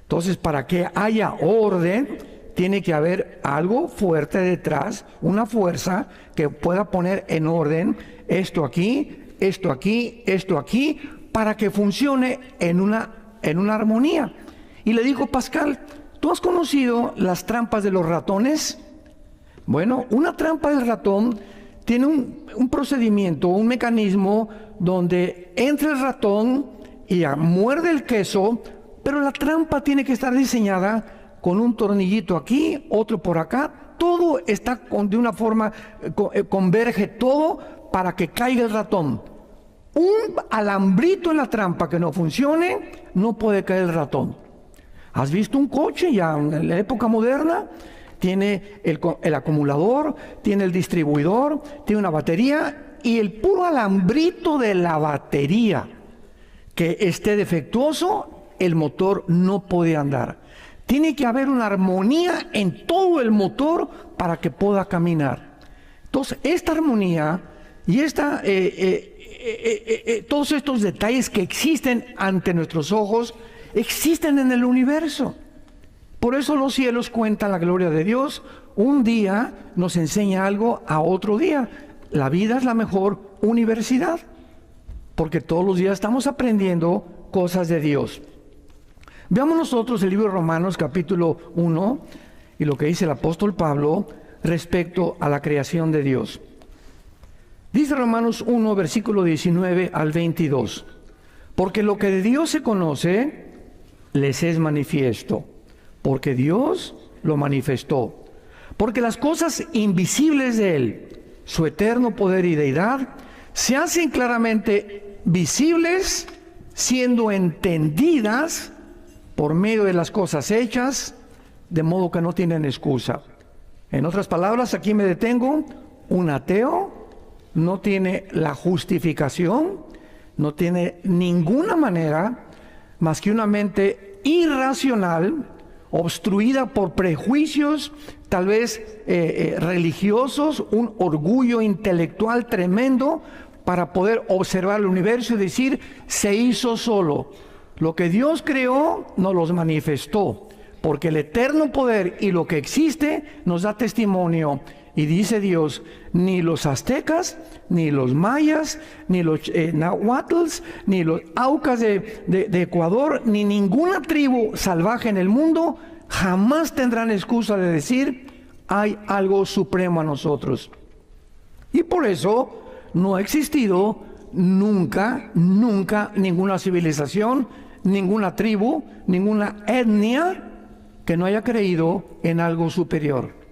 Entonces, para que haya orden, tiene que haber algo fuerte detrás, una fuerza que pueda poner en orden esto aquí, esto aquí, esto aquí, para que funcione en una armonía. Y le dijo Pascal, ¿tú has conocido las trampas de los ratones? Bueno, una trampa del ratón tiene un procedimiento, un mecanismo donde entra el ratón y muerde el queso, pero la trampa tiene que estar diseñada con un tornillito aquí, otro por acá, todo está de una forma, converge todo para que caiga el ratón. Un alambrito en la trampa que no funcione, no puede caer el ratón. ¿Has visto un coche ya en la época moderna? Tiene el acumulador, tiene el distribuidor, tiene una batería y el puro alambrito de la batería que esté defectuoso, el motor no puede andar. Tiene que haber una armonía en todo el motor para que pueda caminar. Entonces, esta armonía y todos estos detalles que existen ante nuestros ojos, existen en el universo. Por eso los cielos cuentan la gloria de Dios. Un día nos enseña algo a otro día. La vida es la mejor universidad, porque todos los días estamos aprendiendo cosas de Dios. Veamos nosotros el libro de Romanos capítulo 1 y lo que dice el apóstol Pablo respecto a la creación de Dios. Dice Romanos 1, versículo 19 al 22. Porque lo que de Dios se conoce, les es manifiesto, porque Dios lo manifestó. Porque las cosas invisibles de Él, su eterno poder y deidad, se hacen claramente visibles, siendo entendidas por medio de las cosas hechas, de modo que no tienen excusa. En otras palabras, aquí me detengo, un ateo no tiene la justificación, no tiene ninguna manera más que una mente irracional, obstruida por prejuicios, tal vez religiosos, un orgullo intelectual tremendo, para poder observar el universo y decir, se hizo solo. Lo que Dios creó nos los manifestó, porque el eterno poder y lo que existe nos da testimonio. Y dice Dios, ni los aztecas, ni los mayas, ni los nahuatls, ni los aucas de Ecuador, ni ninguna tribu salvaje en el mundo jamás tendrán excusa de decir, hay algo supremo a nosotros. Y por eso no ha existido nunca ninguna civilización, ninguna tribu, ninguna etnia que no haya creído en algo superior.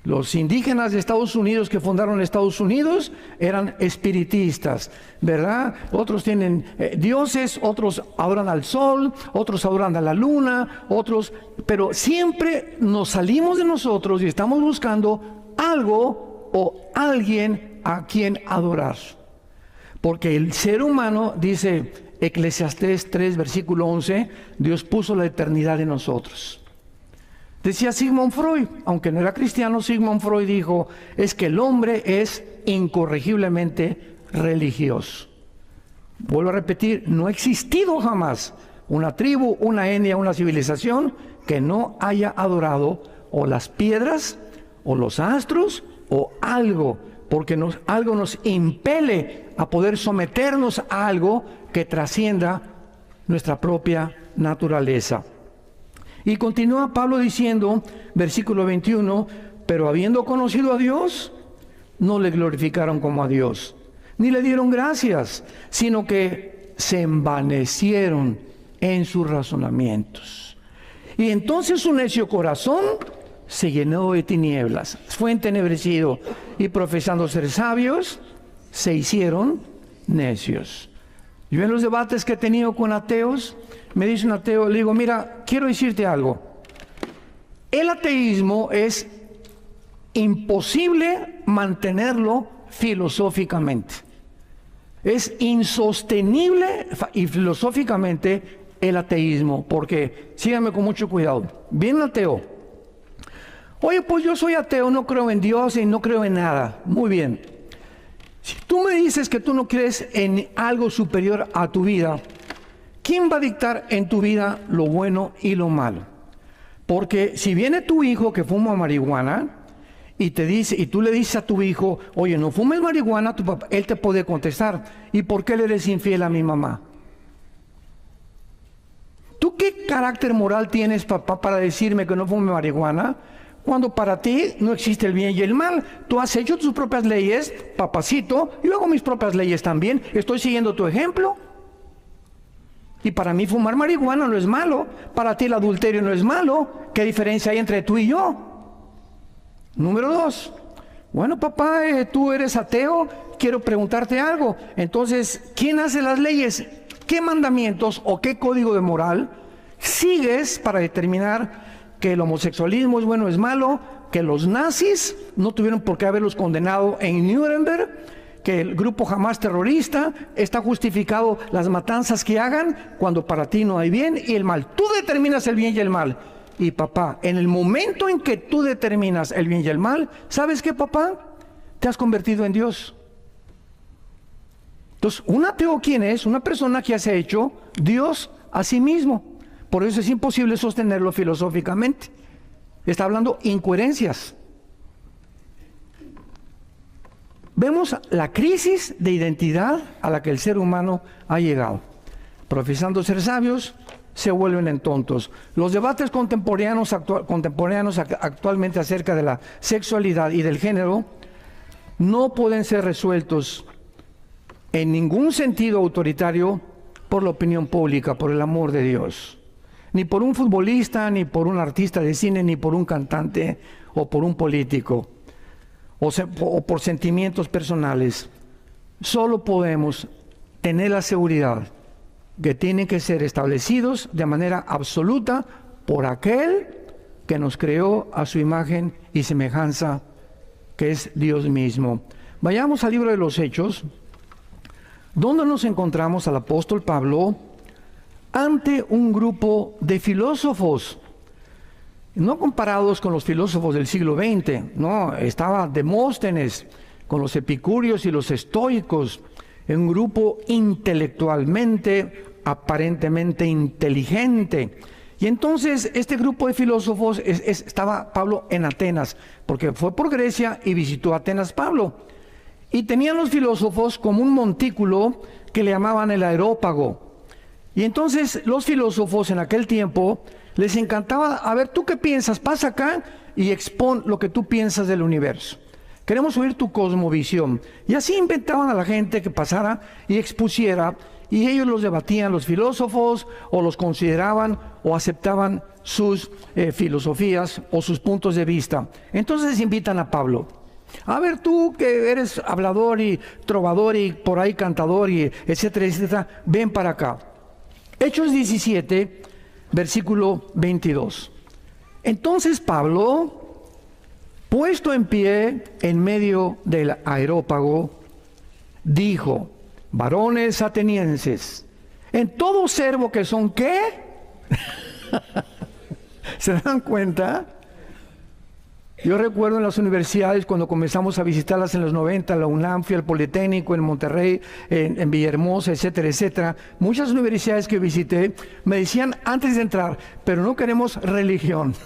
Los indígenas de Estados Unidos que fundaron Estados Unidos eran espiritistas, ¿verdad? Otros tienen dioses, otros adoran al sol, otros adoran a la luna, otros... Pero siempre nos salimos de nosotros y estamos buscando algo o alguien a quien adorar. Porque el ser humano, dice Eclesiastés 3, versículo 11, Dios puso la eternidad en nosotros. Decía Sigmund Freud, aunque no era cristiano, Sigmund Freud dijo, es que el hombre es incorregiblemente religioso. Vuelvo a repetir, no ha existido jamás una tribu, una etnia, una civilización que no haya adorado o las piedras, o los astros, o algo, porque algo nos impele a poder someternos a algo que trascienda nuestra propia naturaleza. Y continúa Pablo diciendo, versículo 21, pero habiendo conocido a Dios, no le glorificaron como a Dios, ni le dieron gracias, sino que se envanecieron en sus razonamientos. Y entonces su necio corazón se llenó de tinieblas, fue entenebrecido, y profesando ser sabios, se hicieron necios. Yo en los debates que he tenido con ateos, me dice un ateo, le digo, mira, quiero decirte algo. El ateísmo es imposible mantenerlo filosóficamente. Es insostenible y filosóficamente el ateísmo, porque, síganme con mucho cuidado, viene un ateo. Oye, pues yo soy ateo, no creo en Dios y no creo en nada. Muy bien. Si tú me dices que tú no crees en algo superior a tu vida, ¿quién va a dictar en tu vida lo bueno y lo malo? Porque si viene tu hijo que fuma marihuana y te dice, y tú le dices a tu hijo, oye, no fumes marihuana, tu papá, él te puede contestar, ¿y por qué le eres infiel a mi mamá? ¿Tú qué carácter moral tienes, papá, para decirme que no fume marihuana? Cuando para ti no existe el bien y el mal. Tú has hecho tus propias leyes, papacito, y luego mis propias leyes también. Estoy siguiendo tu ejemplo. Y para mí fumar marihuana no es malo. Para ti el adulterio no es malo. ¿Qué diferencia hay entre tú y yo? Número 2. Bueno, papá, tú eres ateo. Quiero preguntarte algo. Entonces, ¿quién hace las leyes? ¿Qué mandamientos o qué código de moral sigues para determinar que el homosexualismo es bueno o es malo, que los nazis no tuvieron por qué haberlos condenado en Nuremberg, que el grupo Hamas terrorista está justificado las matanzas que hagan cuando para ti no hay bien y el mal? Tú determinas el bien y el mal. Y papá, en el momento en que tú determinas el bien y el mal, ¿sabes qué, papá? Te has convertido en Dios. Entonces, un ateo, ¿quién es? Una persona que se ha hecho Dios a sí mismo. Por eso es imposible sostenerlo filosóficamente. Está hablando incoherencias. Vemos la crisis de identidad a la que el ser humano ha llegado. Profesando ser sabios, se vuelven en tontos. Los debates contemporáneos actualmente acerca de la sexualidad y del género no pueden ser resueltos en ningún sentido autoritario por la opinión pública, por el amor de Dios. Ni por un futbolista, ni por un artista de cine, ni por un cantante o por un político, o por sentimientos personales. Solo podemos tener la seguridad que tienen que ser establecidos de manera absoluta por aquel que nos creó a su imagen y semejanza, que es Dios mismo. Vayamos al libro de los Hechos, donde nos encontramos al apóstol Pablo ante un grupo de filósofos, no comparados con los filósofos del siglo XX, no, estaba Demóstenes, con los epicúreos y los estoicos, un grupo intelectualmente, aparentemente inteligente. Y entonces este grupo de filósofos, estaba Pablo en Atenas, porque fue por Grecia y visitó Atenas Pablo. Y tenían los filósofos como un montículo que le llamaban el Areópago. Y entonces los filósofos en aquel tiempo les encantaba, a ver, ¿tú qué piensas? Pasa acá y expón lo que tú piensas del universo. Queremos oír tu cosmovisión. Y así inventaban a la gente que pasara y expusiera, y ellos los debatían, los filósofos, o los consideraban o aceptaban sus filosofías o sus puntos de vista. Entonces invitan a Pablo. A ver, tú que eres hablador y trovador y por ahí cantador y etcétera, etcétera, ven para acá. Hechos 17, versículo 22. Entonces Pablo, puesto en pie en medio del Areópago, dijo: varones atenienses, en todo servo que son, ¿qué? ¿Se dan cuenta? Yo recuerdo en las universidades, cuando comenzamos a visitarlas en los 90, la UNAM, fui al Politécnico, en Monterrey, en Villahermosa, etcétera, etcétera. Muchas universidades que visité me decían antes de entrar, pero no queremos religión.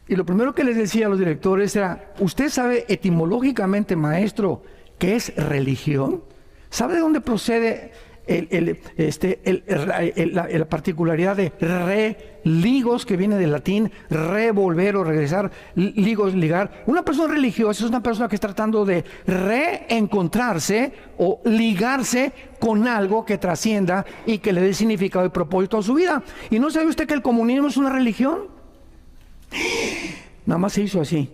Y lo primero que les decía a los directores era: ¿usted sabe etimológicamente, maestro, qué es religión? ¿Sabe de dónde procede la particularidad de religos, que viene del latín revolver o regresar, ligos, ligar? Una persona religiosa es una persona que está tratando de reencontrarse o ligarse con algo que trascienda y que le dé significado y propósito a su vida. ¿Y no sabe usted que el comunismo es una religión? Nada más se hizo así.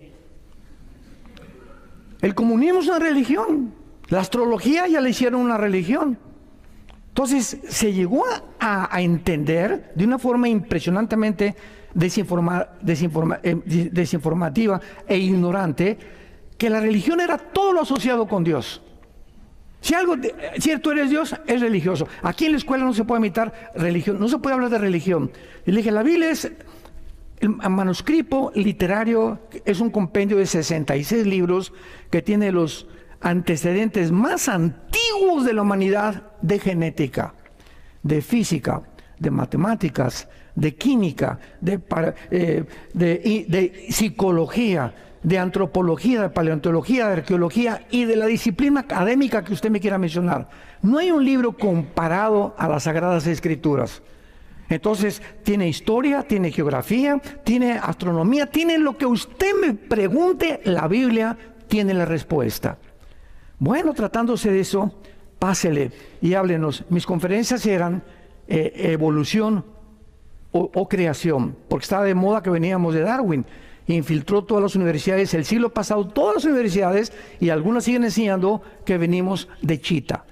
El comunismo es una religión. La astrología ya le hicieron una religión. Entonces se llegó a entender de una forma impresionantemente desinformativa e ignorante que la religión era todo lo asociado con Dios. Si tú eres Dios, es religioso. Aquí en la escuela no se puede imitar religión, no se puede hablar de religión. Y le dije, la Biblia es el manuscrito literario, es un compendio de 66 libros que tiene los antecedentes más antiguos de la humanidad, de genética, de física, de matemáticas, de química, de psicología, de antropología, de paleontología, de arqueología y de la disciplina académica que usted me quiera mencionar. No hay un libro comparado a las Sagradas Escrituras. Entonces, tiene historia, tiene geografía, tiene astronomía, tiene lo que usted me pregunte, la Biblia tiene la respuesta. Bueno, tratándose de eso, pásele y háblenos. Mis conferencias eran evolución o creación, porque estaba de moda que veníamos de Darwin. Infiltró todas las universidades, el siglo pasado, todas las universidades, y algunas siguen enseñando que venimos de chita.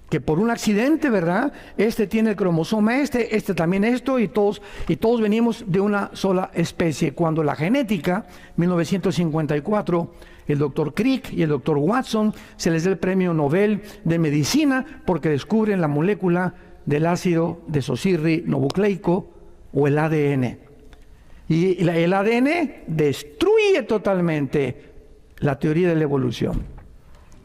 Que por un accidente, ¿verdad? Este tiene el cromosoma este también esto, y todos venimos de una sola especie. Cuando la genética, 1954, el doctor Crick y el doctor Watson se les da el premio Nobel de Medicina porque descubren la molécula del ácido desoxirribonucleico o el ADN. Y el ADN destruye totalmente la teoría de la evolución.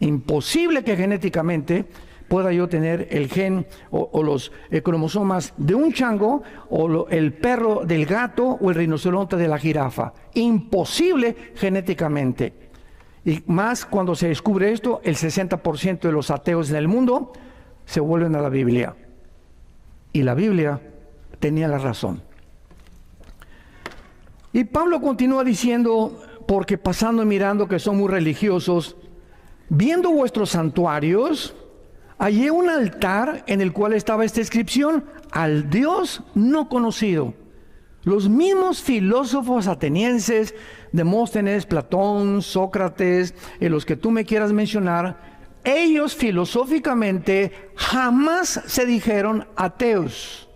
Imposible que genéticamente pueda yo tener el gen o los cromosomas de un chango o el perro del gato o el rinoceronte de la jirafa. Imposible genéticamente. Y más cuando se descubre esto, el 60% de los ateos en el mundo se vuelven a la Biblia. Y la Biblia tenía la razón. Y Pablo continúa diciendo, porque pasando y mirando que son muy religiosos, viendo vuestros santuarios, hallé un altar en el cual estaba esta inscripción: al Dios no conocido. Los mismos filósofos atenienses, Demóstenes, Platón, Sócrates, los que tú me quieras mencionar, ellos filosóficamente jamás se dijeron ateos.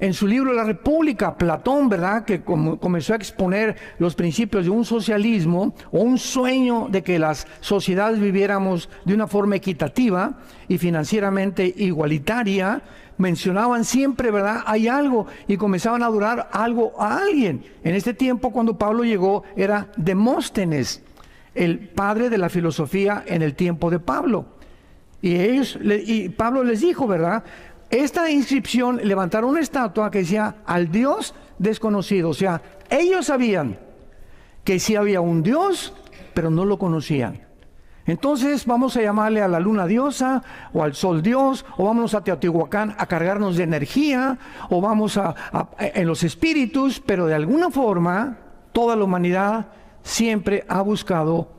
En su libro La República, Platón, ¿verdad?, que comenzó a exponer los principios de un socialismo o un sueño de que las sociedades viviéramos de una forma equitativa y financieramente igualitaria, mencionaban siempre, ¿verdad?, hay algo, y comenzaban a adorar algo a alguien. En este tiempo, cuando Pablo llegó, era Demóstenes, el padre de la filosofía en el tiempo de Pablo. Y Pablo les dijo, ¿verdad?, esta inscripción, levantaron una estatua que decía al Dios desconocido. O sea, ellos sabían que sí había un Dios, pero no lo conocían. Entonces vamos a llamarle a la luna diosa, o al sol dios, o vámonos a Teotihuacán a cargarnos de energía, o vamos en los espíritus, pero de alguna forma toda la humanidad siempre ha buscado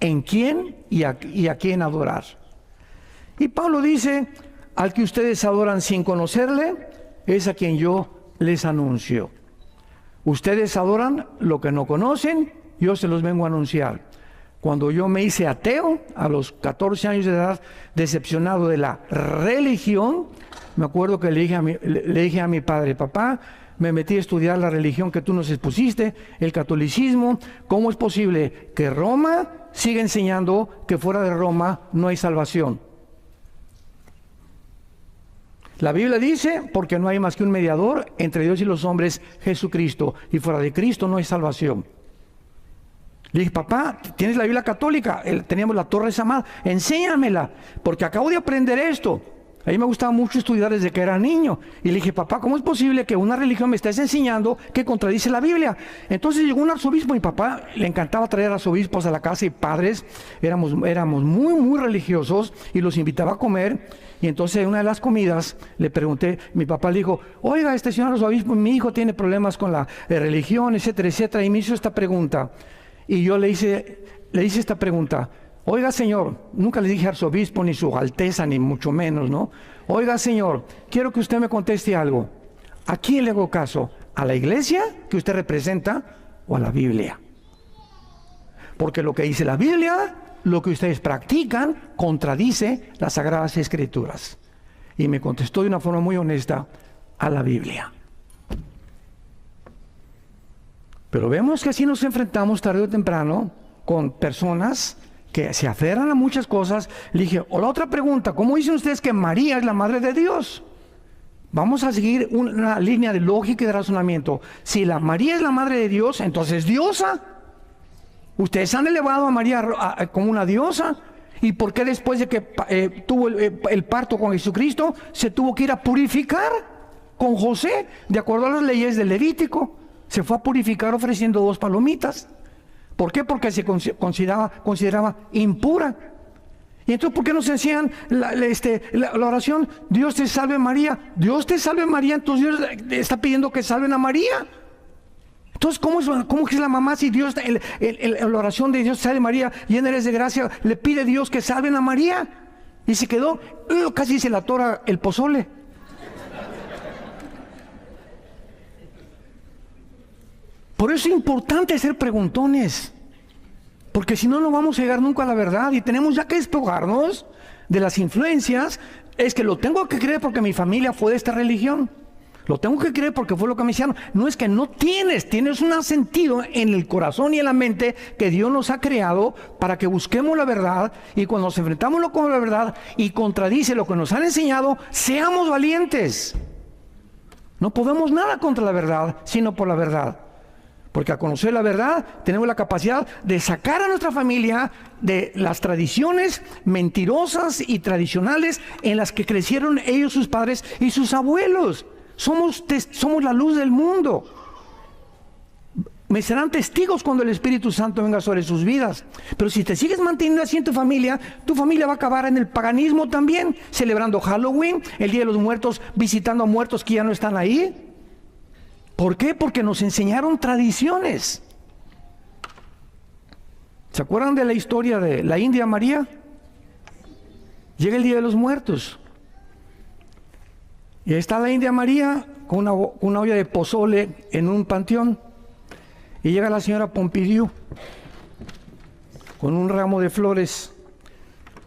en quién y a quién adorar. Y Pablo dice: al que ustedes adoran sin conocerle, es a quien yo les anuncio. Ustedes adoran lo que no conocen, yo se los vengo a anunciar. Cuando yo me hice ateo, a los 14 años de edad, decepcionado de la religión, me acuerdo que le dije a mi padre: papá, me metí a estudiar la religión que tú nos expusiste, el catolicismo. ¿Cómo es posible que Roma siga enseñando que fuera de Roma no hay salvación? La Biblia dice: porque no hay más que un mediador entre Dios y los hombres, Jesucristo, y fuera de Cristo no hay salvación. Le dije: papá, ¿tienes la Biblia católica? Teníamos la Torre Samad, enséñamela, porque acabo de aprender esto. A mí me gustaba mucho estudiar desde que era niño. Y le dije: papá, ¿cómo es posible que una religión me estés enseñando que contradice la Biblia? Entonces llegó un arzobispo. Mi papá le encantaba traer arzobispos a la casa y padres. Éramos muy, muy religiosos y los invitaba a comer. Y entonces en una de las comidas le pregunté, mi papá le dijo: oiga, señor arzobispo, mi hijo tiene problemas con la religión, etcétera, etcétera. Y me hizo esta pregunta. Y yo le hice esta pregunta: oiga, señor, nunca le dije arzobispo, ni su alteza, ni mucho menos, ¿no? Oiga, señor, quiero que usted me conteste algo. ¿A quién le hago caso? ¿A la iglesia que usted representa o a la Biblia? Porque lo que dice la Biblia, lo que ustedes practican, contradice las Sagradas Escrituras. Y me contestó de una forma muy honesta: a la Biblia. Pero vemos que así nos enfrentamos tarde o temprano con personas que se aferran a muchas cosas. Le dije: o la otra pregunta, ¿cómo dicen ustedes que María es la madre de Dios? Vamos a seguir una línea de lógica y de razonamiento. Si María es la madre de Dios, entonces es diosa. Ustedes han elevado a María como una diosa. ¿Y por qué después de que tuvo el parto con Jesucristo, se tuvo que ir a purificar con José? De acuerdo a las leyes del Levítico, se fue a purificar ofreciendo 2 palomitas. ¿Por qué? Porque se consideraba impura. Y entonces, ¿por qué nos enseñan la oración? Dios te salve María. Dios te salve María. Entonces Dios está pidiendo que salven a María. Entonces, ¿cómo es la mamá si Dios, la oración de Dios te salve María, llena eres de gracia, le pide a Dios que salven a María? Y se quedó, casi se le atora el pozole. Por eso es importante ser preguntones, porque si no, no vamos a llegar nunca a la verdad, y tenemos ya que despojarnos de las influencias. Es que lo tengo que creer porque mi familia fue de esta religión, lo tengo que creer porque fue lo que me hicieron. No, es que no tienes un sentido en el corazón y en la mente que Dios nos ha creado para que busquemos la verdad, y cuando nos enfrentamos con la verdad y contradice lo que nos han enseñado, seamos valientes. No podemos nada contra la verdad, sino por la verdad. Porque al conocer la verdad, tenemos la capacidad de sacar a nuestra familia de las tradiciones mentirosas y tradicionales en las que crecieron ellos, sus padres y sus abuelos. Somos la luz del mundo. Me serán testigos cuando el Espíritu Santo venga sobre sus vidas. Pero si te sigues manteniendo así en tu familia va a acabar en el paganismo también, celebrando Halloween, el Día de los Muertos, visitando a muertos que ya no están ahí. ¿Por qué? Porque nos enseñaron tradiciones. ¿Se acuerdan de la historia de la India María? Llega el Día de los Muertos. Y ahí está la India María con una olla de pozole en un panteón. Y llega la señora Pompidou con un ramo de flores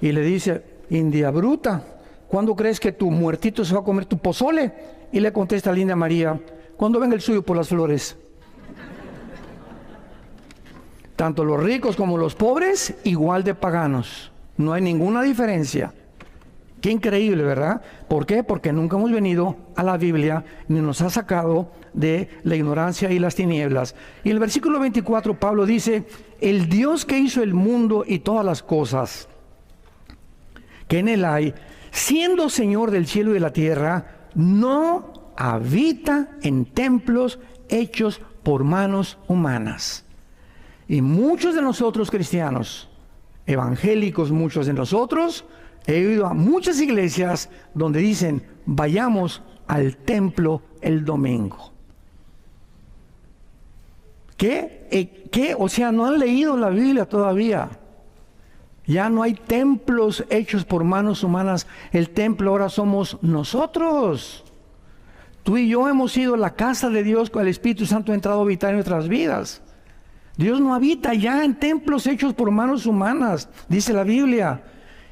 y le dice: India bruta, ¿cuándo crees que tu muertito se va a comer tu pozole? Y le contesta Linda María, cuando venga el suyo por las flores. Tanto los ricos como los pobres, igual de paganos. No hay ninguna diferencia. Qué increíble, ¿verdad? ¿Por qué? Porque nunca hemos venido a la Biblia ni nos ha sacado de la ignorancia y las tinieblas. Y en el versículo 24 Pablo dice, el Dios que hizo el mundo y todas las cosas que en él hay, siendo Señor del cielo y de la tierra, no habita en templos hechos por manos humanas. Y muchos de nosotros cristianos, evangélicos, muchos de nosotros, he ido a muchas iglesias donde dicen, vayamos al templo el domingo. ¿Qué? O sea, no han leído la Biblia todavía. Ya no hay templos hechos por manos humanas. El templo ahora somos nosotros. Tú y yo hemos sido la casa de Dios, con el Espíritu Santo ha entrado a habitar en nuestras vidas. Dios no habita ya en templos hechos por manos humanas, dice la Biblia.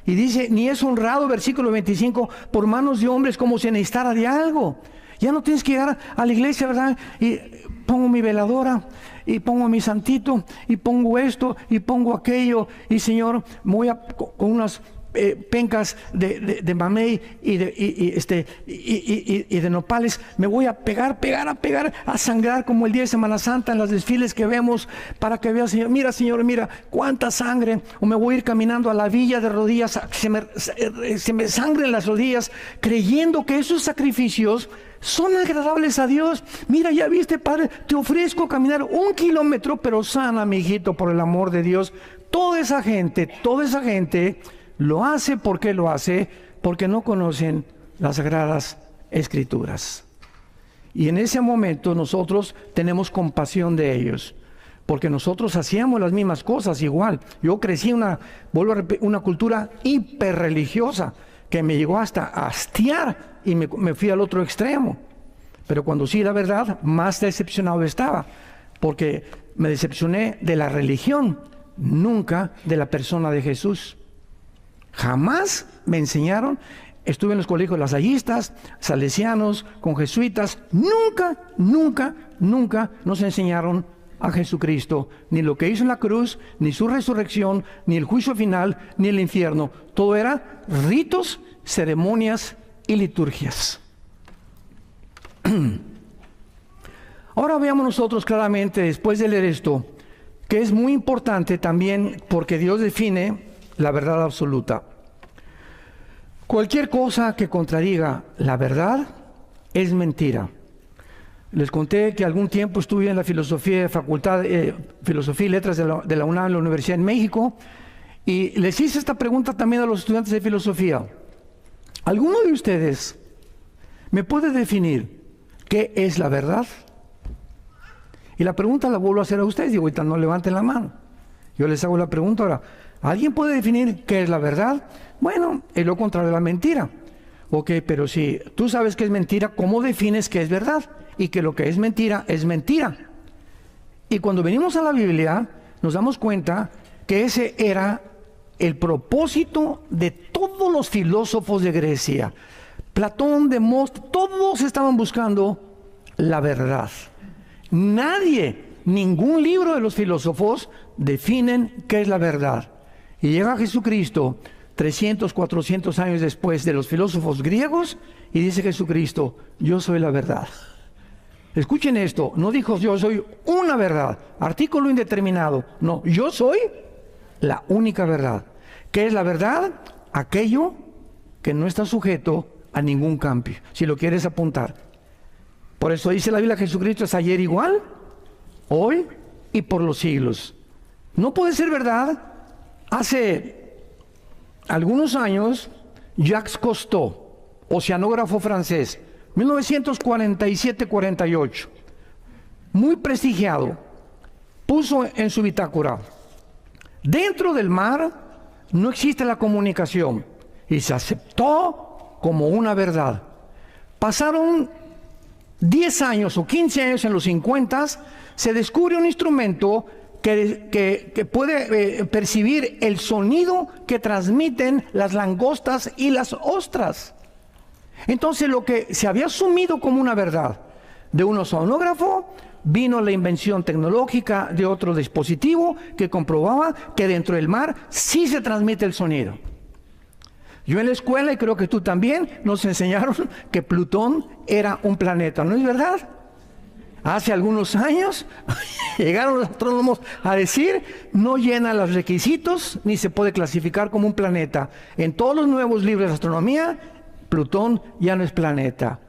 Y dice, ni es honrado, versículo 25, por manos de hombres como si necesitara de algo. Ya no tienes que llegar a la iglesia, ¿verdad? Y pongo mi veladora, y pongo mi santito, y pongo esto, y pongo aquello. Y Señor, me voy con unas pencas de mamey y de nopales, me voy a pegar, a sangrar como el día de Semana Santa en los desfiles que vemos, para que veas, Señor, mira cuánta sangre. O me voy a ir caminando a la villa de rodillas, se me sangren las rodillas, creyendo que esos sacrificios son agradables a Dios. Mira, ya viste, Padre, te ofrezco caminar 1 kilómetro, pero sana, mi hijito, por el amor de Dios. Toda esa gente lo hace. ¿Por qué lo hace? Porque no conocen las Sagradas Escrituras. Y en ese momento nosotros tenemos compasión de ellos, porque nosotros hacíamos las mismas cosas igual. Yo crecí en una cultura hiperreligiosa que me llegó hasta a hastiar y me fui al otro extremo. Pero cuando sí, la verdad, más decepcionado estaba, porque me decepcioné de la religión, nunca de la persona de Jesús. Jamás me enseñaron, estuve en los colegios lasallistas, salesianos, con jesuitas, nunca nos enseñaron a Jesucristo, ni lo que hizo en la cruz, ni su resurrección, ni el juicio final, ni el infierno. Todo era ritos, ceremonias y liturgias. Ahora veamos nosotros claramente, después de leer esto, que es muy importante también porque Dios define la verdad absoluta. Cualquier cosa que contradiga la verdad es mentira. Les conté que algún tiempo estuve en la filosofía, Filosofía y Letras de la UNAM, en la Universidad en México, y les hice esta pregunta también a los estudiantes de filosofía. ¿Alguno de ustedes me puede definir qué es la verdad? Y la pregunta la vuelvo a hacer a ustedes, digo, ahorita no levanten la mano. Yo les hago la pregunta ahora. ¿Alguien puede definir qué es la verdad? Bueno, es lo contrario de la mentira. Ok, pero si tú sabes que es mentira, ¿cómo defines qué es verdad? Y que lo que es mentira es mentira. Y cuando venimos a la Biblia, nos damos cuenta que ese era el propósito de todos los filósofos de Grecia. Platón, Demóstenes, todos estaban buscando la verdad. Ningún libro de los filósofos definen qué es la verdad. Y llega Jesucristo 300, 400 años después de los filósofos griegos y dice Jesucristo, yo soy la verdad. Escuchen esto, no dijo yo soy una verdad, artículo indeterminado. No, yo soy la única verdad. ¿Qué es la verdad? Aquello que no está sujeto a ningún cambio, si lo quieres apuntar. Por eso dice la Biblia, Jesucristo es ayer igual, hoy y por los siglos. No puede ser verdad. Hace algunos años, Jacques Cousteau, oceanógrafo francés, 1947-48, muy prestigiado, puso en su bitácora, dentro del mar no existe la comunicación, y se aceptó como una verdad. Pasaron 10 años o 15 años, en los 50, se descubre un instrumento que puede percibir el sonido que transmiten las langostas y las ostras. Entonces lo que se había asumido como una verdad de un oceanógrafo, vino la invención tecnológica de otro dispositivo que comprobaba que dentro del mar sí se transmite el sonido. Yo en la escuela, y creo que tú también, nos enseñaron que Plutón era un planeta, ¿no es verdad? Hace algunos años llegaron los astrónomos a decir, no llena los requisitos ni se puede clasificar como un planeta. En todos los nuevos libros de astronomía, Plutón ya no es planeta.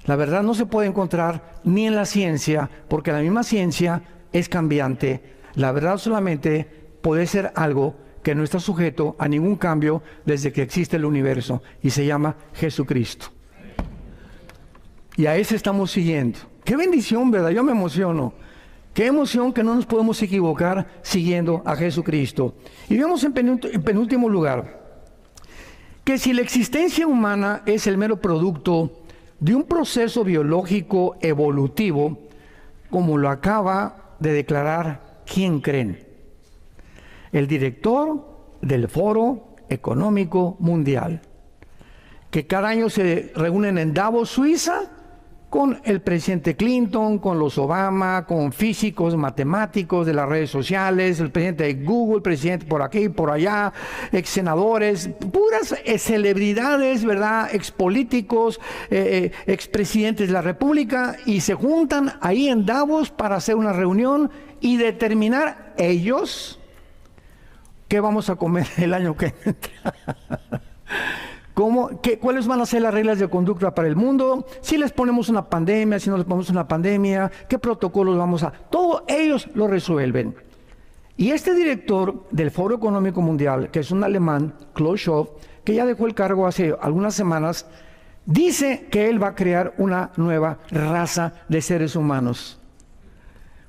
La verdad no se puede encontrar ni en la ciencia, porque la misma ciencia es cambiante. La verdad solamente puede ser algo que no está sujeto a ningún cambio desde que existe el universo, y se llama Jesucristo. Y a ese estamos siguiendo. ¡Qué bendición, verdad! Yo me emociono. ¡Qué emoción que no nos podemos equivocar siguiendo a Jesucristo! Y vemos en penúltimo lugar que si la existencia humana es el mero producto de un proceso biológico evolutivo, como lo acaba de declarar, ¿quién creen? El director del Foro Económico Mundial, que cada año se reúnen en Davos, Suiza, con el presidente Clinton, con los Obama, con físicos, matemáticos de las redes sociales, el presidente de Google, el presidente por aquí, por allá, ex senadores, puras celebridades, ¿verdad? Ex políticos, ex presidentes de la República, y se juntan ahí en Davos para hacer una reunión y determinar ellos qué vamos a comer el año que entra. ¿Cuáles van a ser las reglas de conducta para el mundo? Si les ponemos una pandemia, si no les ponemos una pandemia, ¿qué protocolos vamos a...? Todo ellos lo resuelven. Y este director del Foro Económico Mundial, que es un alemán, Klaus Schwab, que ya dejó el cargo hace algunas semanas, dice que él va a crear una nueva raza de seres humanos,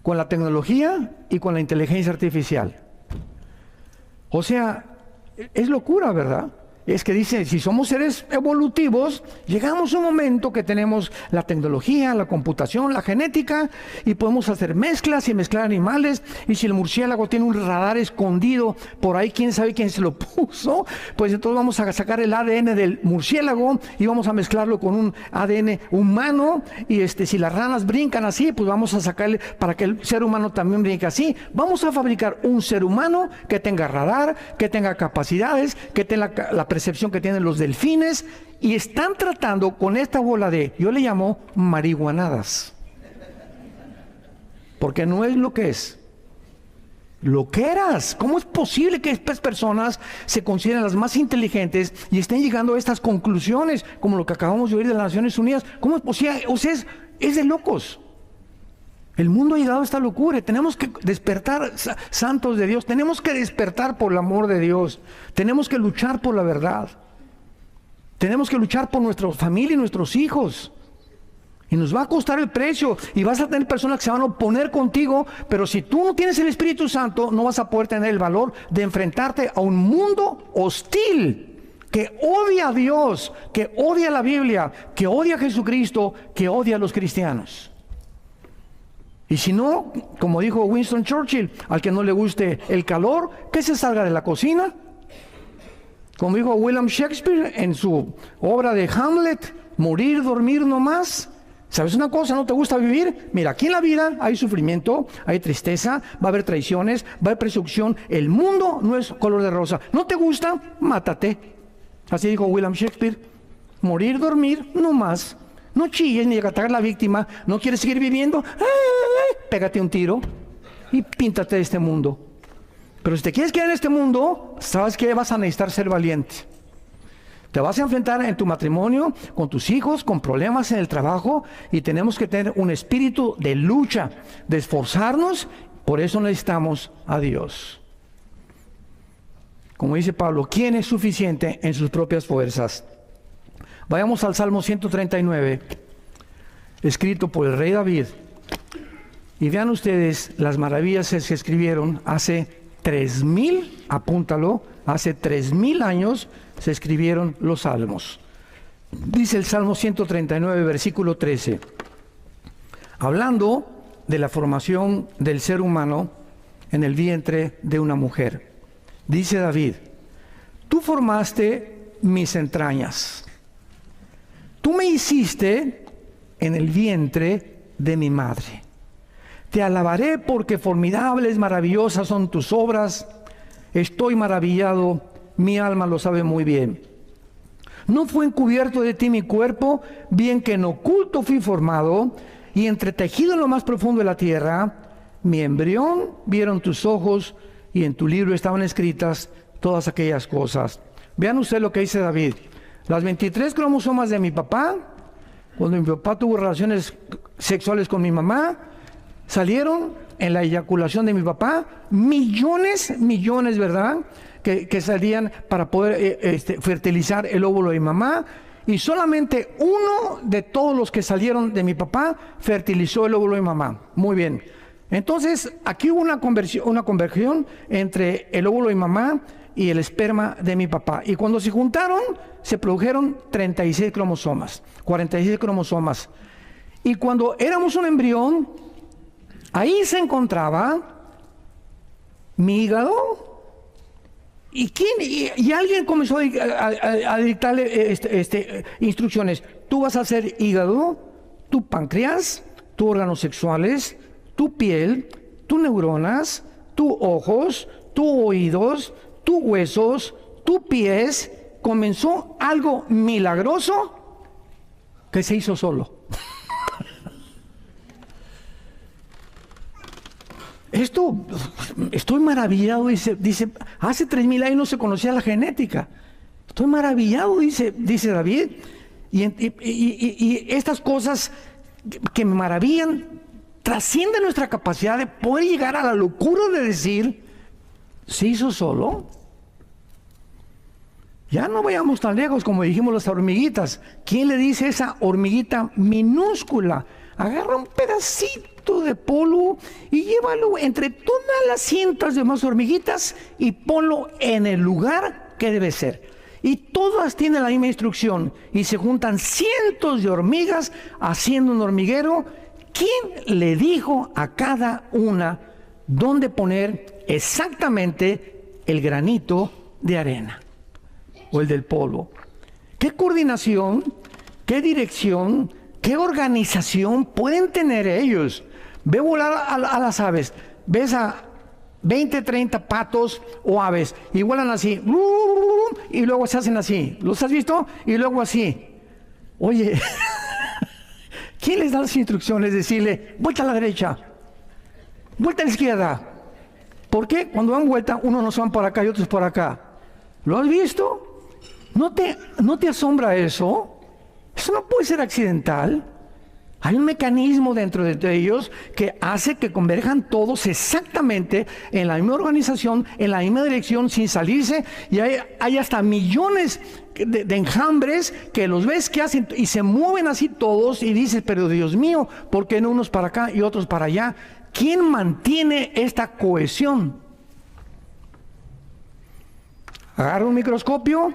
con la tecnología y con la inteligencia artificial. O sea, es locura, ¿verdad? Es que dice, si somos seres evolutivos, llegamos a un momento que tenemos la tecnología, la computación, la genética, y podemos hacer mezclas y mezclar animales, y si el murciélago tiene un radar escondido por ahí, quién sabe quién se lo puso, pues entonces vamos a sacar el ADN del murciélago y vamos a mezclarlo con un ADN humano, y si las ranas brincan así, pues vamos a sacarle para que el ser humano también brinque así. Vamos a fabricar un ser humano que tenga radar, que tenga capacidades, que tenga la percepción que tienen los delfines, y están tratando con esta bola de, yo le llamo marihuanadas, porque no es lo que es, lo que eras. ¿Cómo es posible que estas personas se consideren las más inteligentes y estén llegando a estas conclusiones, como lo que acabamos de oír de las Naciones Unidas? ¿Cómo es posible? O sea, es de locos. El mundo ha llegado a esta locura. Tenemos que despertar, santos de Dios. Tenemos que despertar por el amor de Dios. Tenemos que luchar por la verdad. Tenemos que luchar por nuestra familia y nuestros hijos. Y nos va a costar el precio. Y vas a tener personas que se van a oponer contigo. Pero si tú no tienes el Espíritu Santo, no vas a poder tener el valor de enfrentarte a un mundo hostil, que odia a Dios, que odia la Biblia, que odia a Jesucristo, que odia a los cristianos. Y si no, como dijo Winston Churchill, al que no le guste el calor, que se salga de la cocina. Como dijo William Shakespeare en su obra de Hamlet, morir, dormir no más. ¿Sabes una cosa? ¿No te gusta vivir? Mira, aquí en la vida hay sufrimiento, hay tristeza, va a haber traiciones, va a haber persecución. El mundo no es color de rosa. ¿No te gusta? Mátate. Así dijo William Shakespeare. Morir, dormir no más. No chilles ni atacar a la víctima. ¿No quieres seguir viviendo? Pégate un tiro y píntate de este mundo. Pero si te quieres quedar en este mundo, sabes que vas a necesitar ser valiente. Te vas a enfrentar en tu matrimonio, con tus hijos, con problemas en el trabajo, y tenemos que tener un espíritu de lucha, de esforzarnos. Por eso necesitamos a Dios. Como dice Pablo, ¿quién es suficiente en sus propias fuerzas? Vayamos al Salmo 139, escrito por el rey David, y vean ustedes las maravillas que se escribieron hace 3000, apúntalo, hace 3000 años se escribieron los salmos. Dice el Salmo 139, versículo 13, hablando de la formación del ser humano en el vientre de una mujer. Dice David, tú formaste mis entrañas. Tú me hiciste en el vientre de mi madre. Te alabaré porque formidables, maravillosas son tus obras. Estoy maravillado, mi alma lo sabe muy bien. No fue encubierto de ti mi cuerpo, bien que en oculto fui formado, y entretejido en lo más profundo de la tierra, mi embrión vieron tus ojos, y en tu libro estaban escritas todas aquellas cosas. Vean ustedes lo que dice David. Las 23 cromosomas de mi papá, cuando mi papá tuvo relaciones sexuales con mi mamá, salieron en la eyaculación de mi papá, millones, ¿verdad?, que salían para poder fertilizar el óvulo de mi mamá, y solamente uno de todos los que salieron de mi papá fertilizó el óvulo de mi mamá. Muy bien. Entonces, aquí hubo una conversión entre el óvulo de mi mamá y el esperma de mi papá. Y cuando se juntaron, se produjeron 36 cromosomas, 46 cromosomas. Y cuando éramos un embrión, ahí se encontraba mi hígado. Y alguien comenzó a dictarle instrucciones. Tú vas a hacer hígado, tu páncreas, tus órganos sexuales, tu piel, tus neuronas, tus ojos, tus oídos, tus huesos, tus pies. Comenzó algo milagroso que se hizo solo. Estoy maravillado, dice, hace 3000 años no se conocía la genética. Estoy maravillado, dice David. Y estas cosas que me maravillan trascienden nuestra capacidad de poder llegar a la locura de decir, ¿se hizo solo? Ya no vayamos tan lejos como dijimos las hormiguitas. ¿Quién le dice a esa hormiguita minúscula? Agarra un pedacito de polvo y llévalo entre todas las cientos de más hormiguitas y ponlo en el lugar que debe ser. Y todas tienen la misma instrucción y se juntan cientos de hormigas haciendo un hormiguero. ¿Quién le dijo a cada una dónde poner exactamente el granito de arena o el del polvo? ¿Qué coordinación, qué dirección, qué organización pueden tener ellos? Ve volar a las aves, ves a 20, 30 patos o aves y vuelan así y luego se hacen así. ¿Los has visto? Y luego así. Oye, ¿quién les da las instrucciones? Decirle, vuelta a la derecha, vuelta a la izquierda. ¿Por qué? Cuando dan vuelta, unos van por acá y otros por acá. ¿Lo has visto? ¿No te asombra eso? Eso no puede ser accidental. Hay un mecanismo dentro de ellos que hace que converjan todos exactamente en la misma organización, en la misma dirección, sin salirse. Y hay hasta millones de enjambres que los ves que hacen y se mueven así todos y dices, pero Dios mío, ¿por qué no unos para acá y otros para allá? ¿Quién mantiene esta cohesión? Agarra un microscopio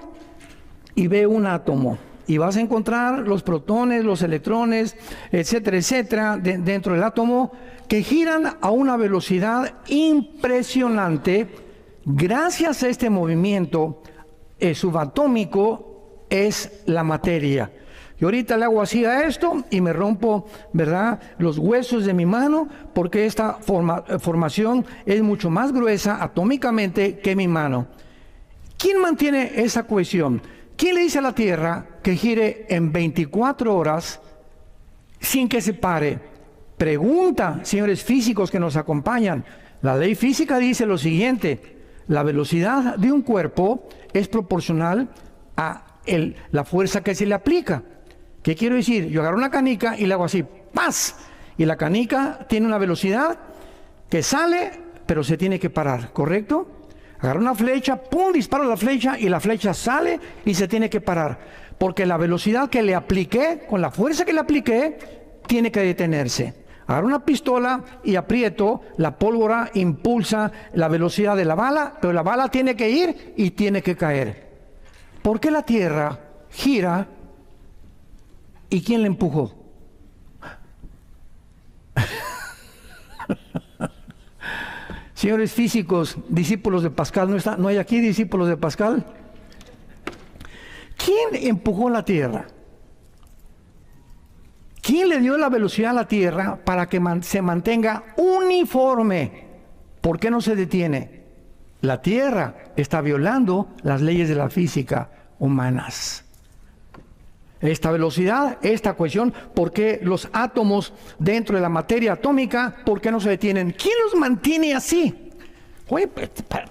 y ve un átomo. Y vas a encontrar los protones, los electrones, etcétera, etcétera, dentro del átomo, que giran a una velocidad impresionante. Gracias a este movimiento subatómico es la materia. Y ahorita le hago así a esto y me rompo, ¿verdad?, los huesos de mi mano, porque esta formación es mucho más gruesa atómicamente que mi mano. ¿Quién mantiene esa cohesión? ¿Quién le dice a la Tierra que gire en 24 horas sin que se pare? Pregunta, señores físicos que nos acompañan. La ley física dice lo siguiente: la velocidad de un cuerpo es proporcional a la fuerza que se le aplica. ¿Qué quiero decir? Yo agarro una canica y le hago así, ¡paz! Y la canica tiene una velocidad que sale, pero se tiene que parar, ¿correcto? Agarro una flecha, ¡pum!, disparo la flecha y la flecha sale y se tiene que parar. Porque la velocidad que le apliqué, con la fuerza que le apliqué, tiene que detenerse. Agarro una pistola y aprieto, la pólvora impulsa la velocidad de la bala, pero la bala tiene que ir y tiene que caer. ¿Por qué la Tierra gira y quién le empujó? Señores físicos, discípulos de Pascal, ¿no hay aquí discípulos de Pascal? ¿Quién empujó la Tierra? ¿Quién le dio la velocidad a la Tierra para que se mantenga uniforme? ¿Por qué no se detiene? La Tierra está violando las leyes de la física humanas. Esta velocidad, esta cuestión, ¿por qué los átomos dentro de la materia atómica, por qué no se detienen? ¿Quién los mantiene así? Oye,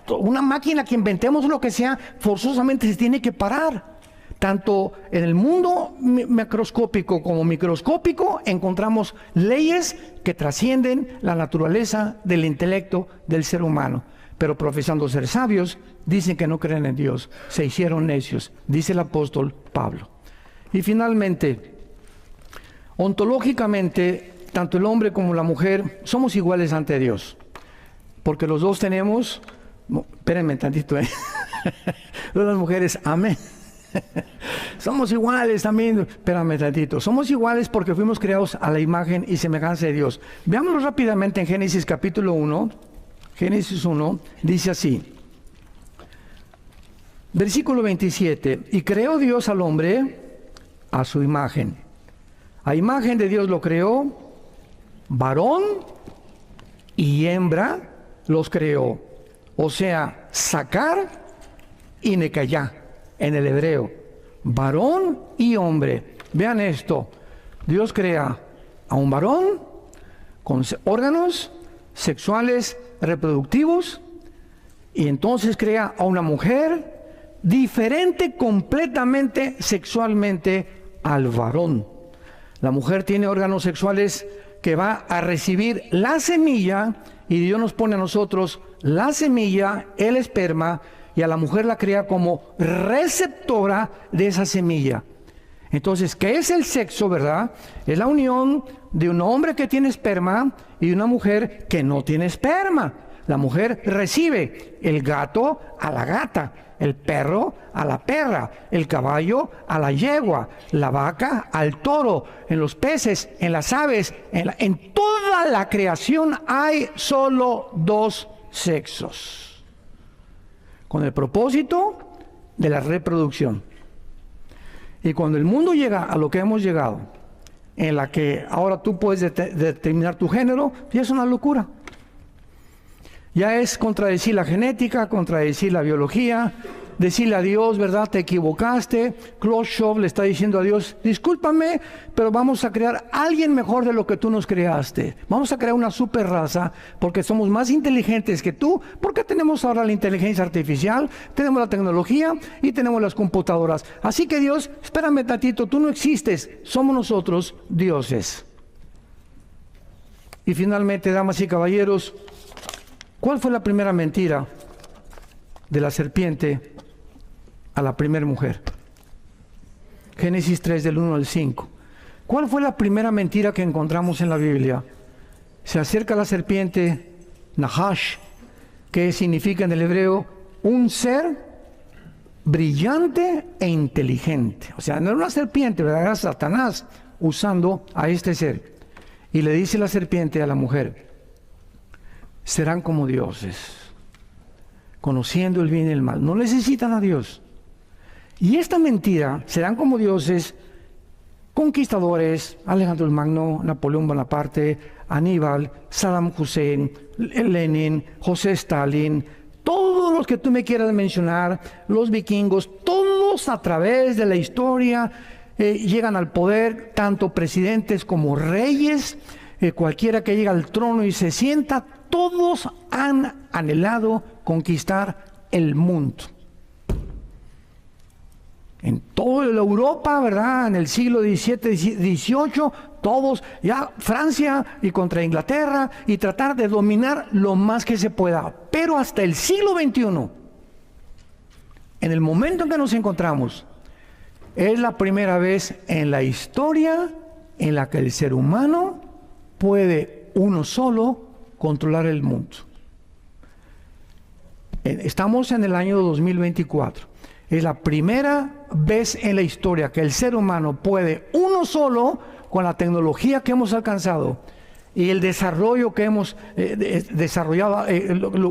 una máquina que inventemos lo que sea, forzosamente se tiene que parar. Tanto en el mundo macroscópico como microscópico encontramos leyes que trascienden la naturaleza del intelecto del ser humano. Pero profesando ser sabios, dicen que no creen en Dios. Se hicieron necios, dice el apóstol Pablo. Y finalmente, ontológicamente, tanto el hombre como la mujer somos iguales ante Dios. Porque los dos tenemos, espérenme tantito, las mujeres, amén. Somos iguales también, espérame tantito. Somos iguales porque fuimos creados a la imagen y semejanza de Dios. Veámoslo rápidamente en Génesis capítulo 1. Génesis 1 dice así. Versículo 27. Y creó Dios al hombre a su imagen. A imagen de Dios lo creó, varón y hembra los creó. O sea, sacar y necayá en el hebreo. Varón y hombre. Vean esto. Dios crea a un varón con órganos sexuales reproductivos y entonces crea a una mujer diferente completamente sexualmente al varón. La mujer tiene órganos sexuales que va a recibir la semilla y Dios nos pone a nosotros la semilla, el esperma, y a la mujer la crea como receptora de esa semilla. Entonces, ¿qué es el sexo, verdad? Es la unión de un hombre que tiene esperma y de una mujer que no tiene esperma. La mujer recibe el gato a la gata, el perro a la perra, el caballo a la yegua, la vaca al toro, en los peces, en las aves, en toda la creación hay solo dos sexos, con el propósito de la reproducción. Y cuando el mundo llega a lo que hemos llegado, en la que ahora tú puedes determinar tu género, ya es una locura. Ya es contradecir la genética, contradecir la biología, decirle a Dios, ¿verdad? Te equivocaste. Khrushchev le está diciendo a Dios, discúlpame, pero vamos a crear a alguien mejor de lo que tú nos creaste. Vamos a crear una super raza porque somos más inteligentes que tú, porque tenemos ahora la inteligencia artificial, tenemos la tecnología y tenemos las computadoras. Así que Dios, espérame tantito, tú no existes, somos nosotros dioses. Y finalmente, damas y caballeros, ¿cuál fue la primera mentira de la serpiente a la primera mujer? Génesis 3, del 1 al 5. ¿Cuál fue la primera mentira que encontramos en la Biblia? Se acerca la serpiente, Nahash, que significa en el hebreo un ser brillante e inteligente. O sea, no era una serpiente, ¿verdad? Era Satanás usando a este ser. Y le dice la serpiente a la mujer, serán como dioses, conociendo el bien y el mal. No necesitan a Dios. Y esta mentira, serán como dioses, conquistadores, Alejandro el Magno, Napoleón Bonaparte, Aníbal, Saddam Hussein, Lenin, José Stalin, todos los que tú me quieras mencionar, los vikingos, todos a través de la historia llegan al poder, tanto presidentes como reyes, cualquiera que llega al trono y se sienta, todos han anhelado conquistar el mundo. En toda la Europa, ¿verdad? En el siglo XVII, XVIII, todos, ya Francia y contra Inglaterra, y tratar de dominar lo más que se pueda. Pero hasta el siglo XXI, en el momento en que nos encontramos, es la primera vez en la historia en la que el ser humano puede uno solo controlar el mundo. Estamos en el año 2024. Es la primera vez en la historia que el ser humano puede uno solo, con la tecnología que hemos alcanzado, y el desarrollo que hemos desarrollado,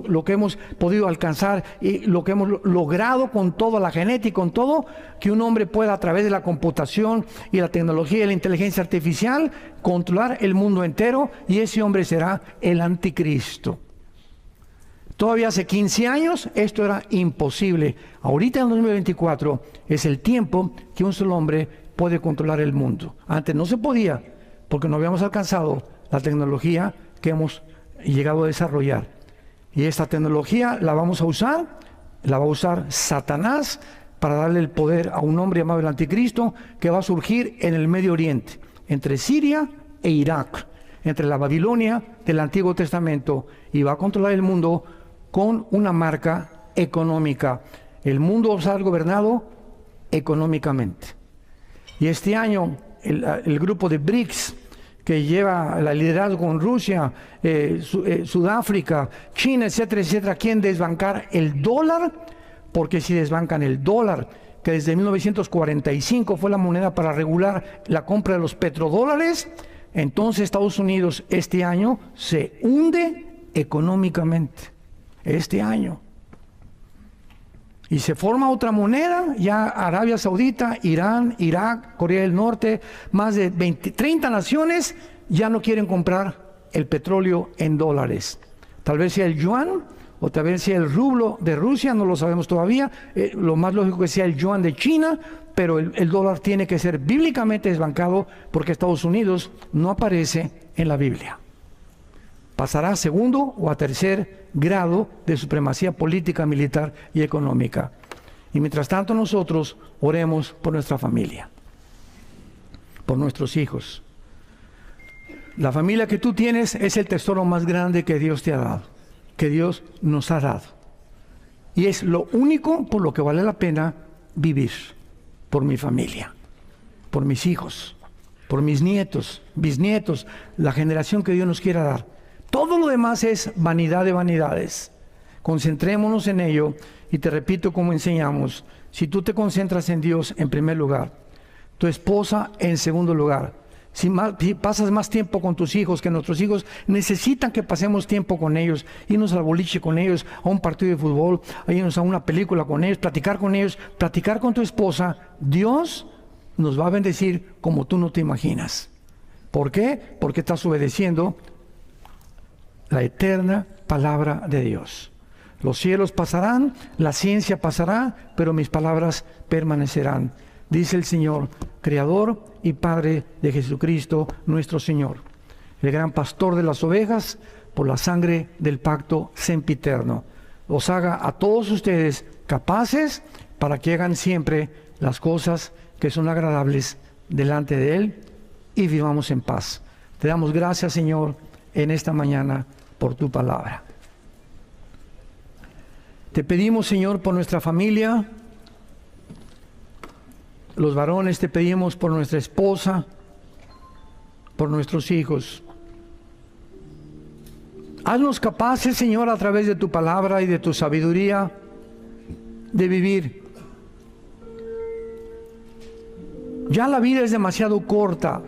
lo que hemos podido alcanzar y lo que hemos logrado con toda la genética y con todo, que un hombre pueda a través de la computación y la tecnología y la inteligencia artificial controlar el mundo entero, y ese hombre será el anticristo. Todavía hace 15 años esto era imposible. Ahorita en 2024 es el tiempo que un solo hombre puede controlar el mundo. Antes no se podía porque no habíamos alcanzado la tecnología que hemos llegado a desarrollar. Y esta tecnología la vamos a usar, la va a usar Satanás para darle el poder a un hombre llamado el anticristo, que va a surgir en el Medio Oriente, entre Siria e Irak, entre la Babilonia del Antiguo Testamento, y va a controlar el mundo con una marca económica. El mundo va a ser gobernado económicamente. Y este año el grupo de BRICS, que lleva el liderazgo con Rusia, Sudáfrica, China, etcétera, etcétera, quieren desbancar el dólar, porque si desbancan el dólar, que desde 1945 fue la moneda para regular la compra de los petrodólares, entonces Estados Unidos este año se hunde económicamente. Este año. Y se forma otra moneda, ya Arabia Saudita, Irán, Irak, Corea del Norte, más de 30 naciones ya no quieren comprar el petróleo en dólares. Tal vez sea el yuan, o tal vez sea el rublo de Rusia, no lo sabemos todavía. Lo más lógico que sea el yuan de China, pero el dólar tiene que ser bíblicamente desbancado, porque Estados Unidos no aparece en la Biblia. Pasará a segundo o a tercer grado de supremacía política, militar y económica. Y mientras tanto nosotros oremos por nuestra familia, por nuestros hijos. La familia que tú tienes es el tesoro más grande que Dios te ha dado, que Dios nos ha dado. Y es lo único por lo que vale la pena vivir, por mi familia, por mis hijos, por mis nietos, bisnietos, la generación que Dios nos quiera dar. Todo lo demás es vanidad de vanidades. Concentrémonos en ello, y te repito como enseñamos: si tú te concentras en Dios en primer lugar, tu esposa en segundo lugar, si pasas más tiempo con tus hijos, que nuestros hijos necesitan que pasemos tiempo con ellos, irnos al boliche con ellos, a un partido de fútbol, irnos a una película con ellos, platicar con tu esposa, Dios nos va a bendecir como tú no te imaginas. ¿Por qué? Porque estás obedeciendo la eterna palabra de Dios. Los cielos pasarán, la ciencia pasará, pero mis palabras permanecerán, dice el Señor, Creador y Padre de Jesucristo nuestro Señor, el gran pastor de las ovejas, por la sangre del pacto sempiterno. Os haga a todos ustedes capaces para que hagan siempre las cosas que son agradables delante de Él, y vivamos en paz. Te damos gracias, Señor, en esta mañana por tu palabra. Te pedimos, Señor, por nuestra familia, los varones, te pedimos por nuestra esposa, por nuestros hijos. Haznos capaces, Señor, a través de tu palabra y de tu sabiduría, de vivir. Ya la vida es demasiado corta,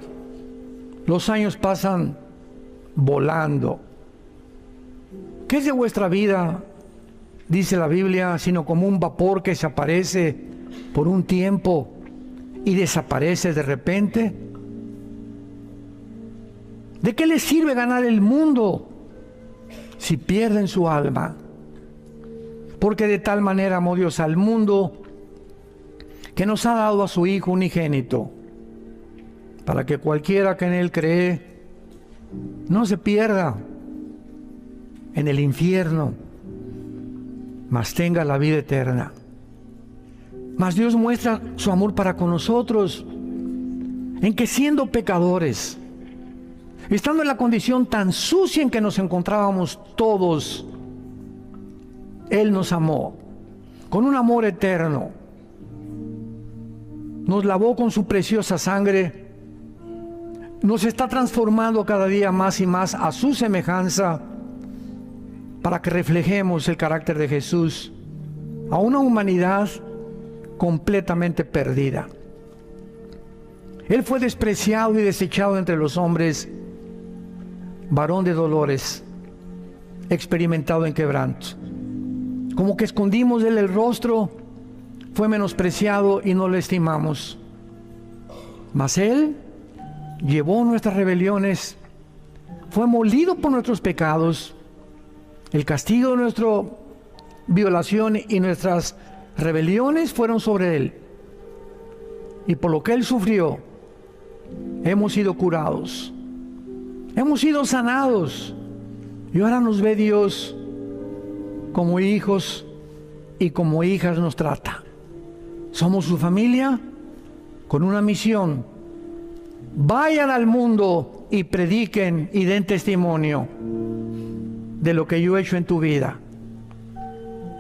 los años pasan volando. ¿Qué es de vuestra vida, dice la Biblia, sino como un vapor que se aparece por un tiempo y desaparece de repente? ¿De qué les sirve ganar el mundo si pierden su alma? Porque de tal manera amó Dios al mundo, que nos ha dado a su Hijo unigénito, para que cualquiera que en Él cree no se pierda en el infierno, mas tenga la vida eterna. Mas Dios muestra su amor para con nosotros en que, siendo pecadores, estando en la condición tan sucia en que nos encontrábamos todos, Él nos amó con un amor eterno. Nos lavó con su preciosa sangre, nos está transformando cada día más y más a su semejanza, para que reflejemos el carácter de Jesús a una humanidad completamente perdida. Él fue despreciado y desechado entre los hombres, varón de dolores, experimentado en quebranto. Como que escondimos de él el rostro, fue menospreciado y no lo estimamos. Mas él llevó nuestras rebeliones, fue molido por nuestros pecados. El castigo de nuestra violación y nuestras rebeliones fueron sobre él. Y por lo que él sufrió, hemos sido curados. Hemos sido sanados. Y ahora nos ve Dios como hijos y como hijas nos trata. Somos su familia con una misión. Vayan al mundo y prediquen y den testimonio de lo que yo he hecho en tu vida.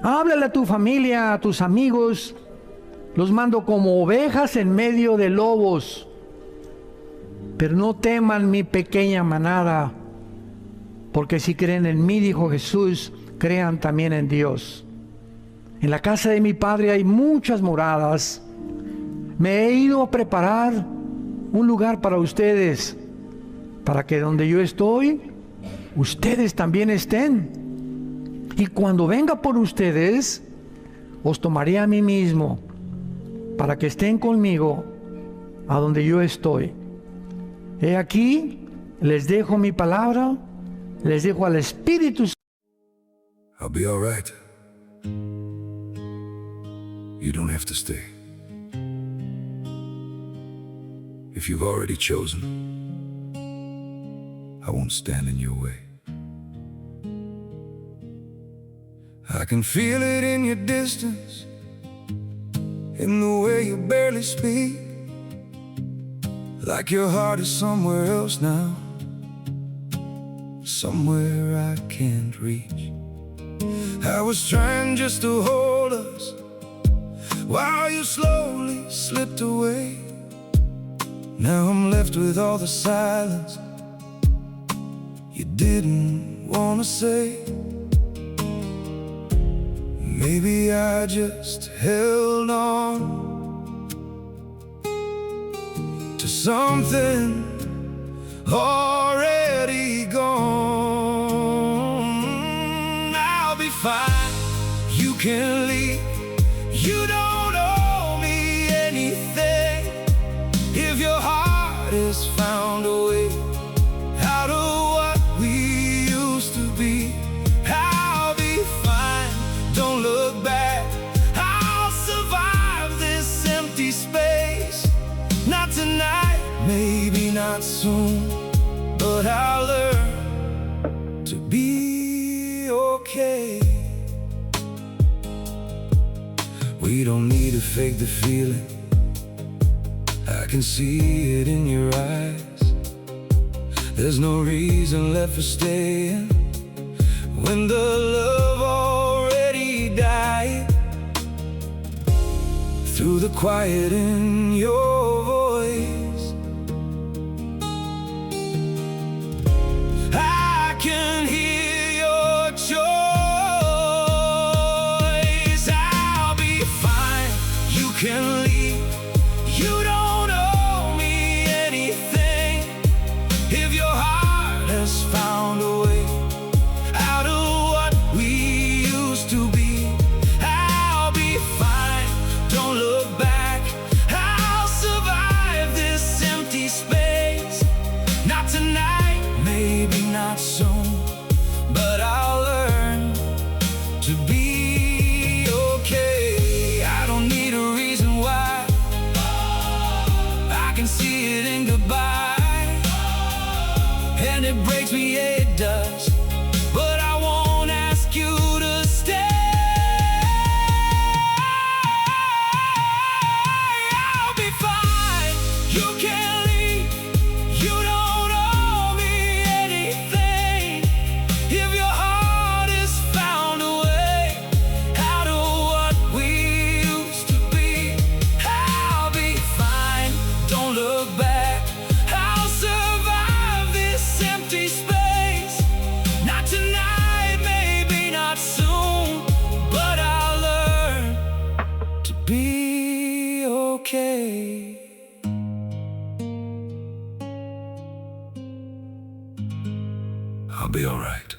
Háblale a tu familia, a tus amigos. Los mando como ovejas en medio de lobos. Pero no teman mi pequeña manada, porque si creen en mí, dijo Jesús, crean también en Dios. En la casa de mi Padre hay muchas moradas. Me he ido a preparar un lugar para ustedes, para que donde yo estoy, ustedes también estén. Y cuando venga por ustedes, os tomaré a mí mismo, para que estén conmigo a donde yo estoy. He aquí, les dejo mi palabra, les dejo al Espíritu Santo. I'll be all right. You don't have to stay. If you've already chosen, I won't stand in your way. I can feel it in your distance, in the way you barely speak, like your heart is somewhere else now, somewhere I can't reach. I was trying just to hold us while you slowly slipped away. Now I'm left with all the silence you didn't want to say. Maybe I just held on to something already gone. I'll be fine, you can leave. You don't owe me anything. If your heart has found a way out of what we used to be, I'll be fine, don't look back. I'll survive this empty space. Not tonight, maybe not soon, but I'll learn to be okay. We don't need to fake the feeling, I can see it in your eyes. There's no reason left for staying when the love already died. Through the quiet in your voice, I can hear your choice. I'll be fine, you can leave. You don't owe me anything. If your heart has found a way out of what we used to be, I'll be fine, don't look back. I'll survive be alright.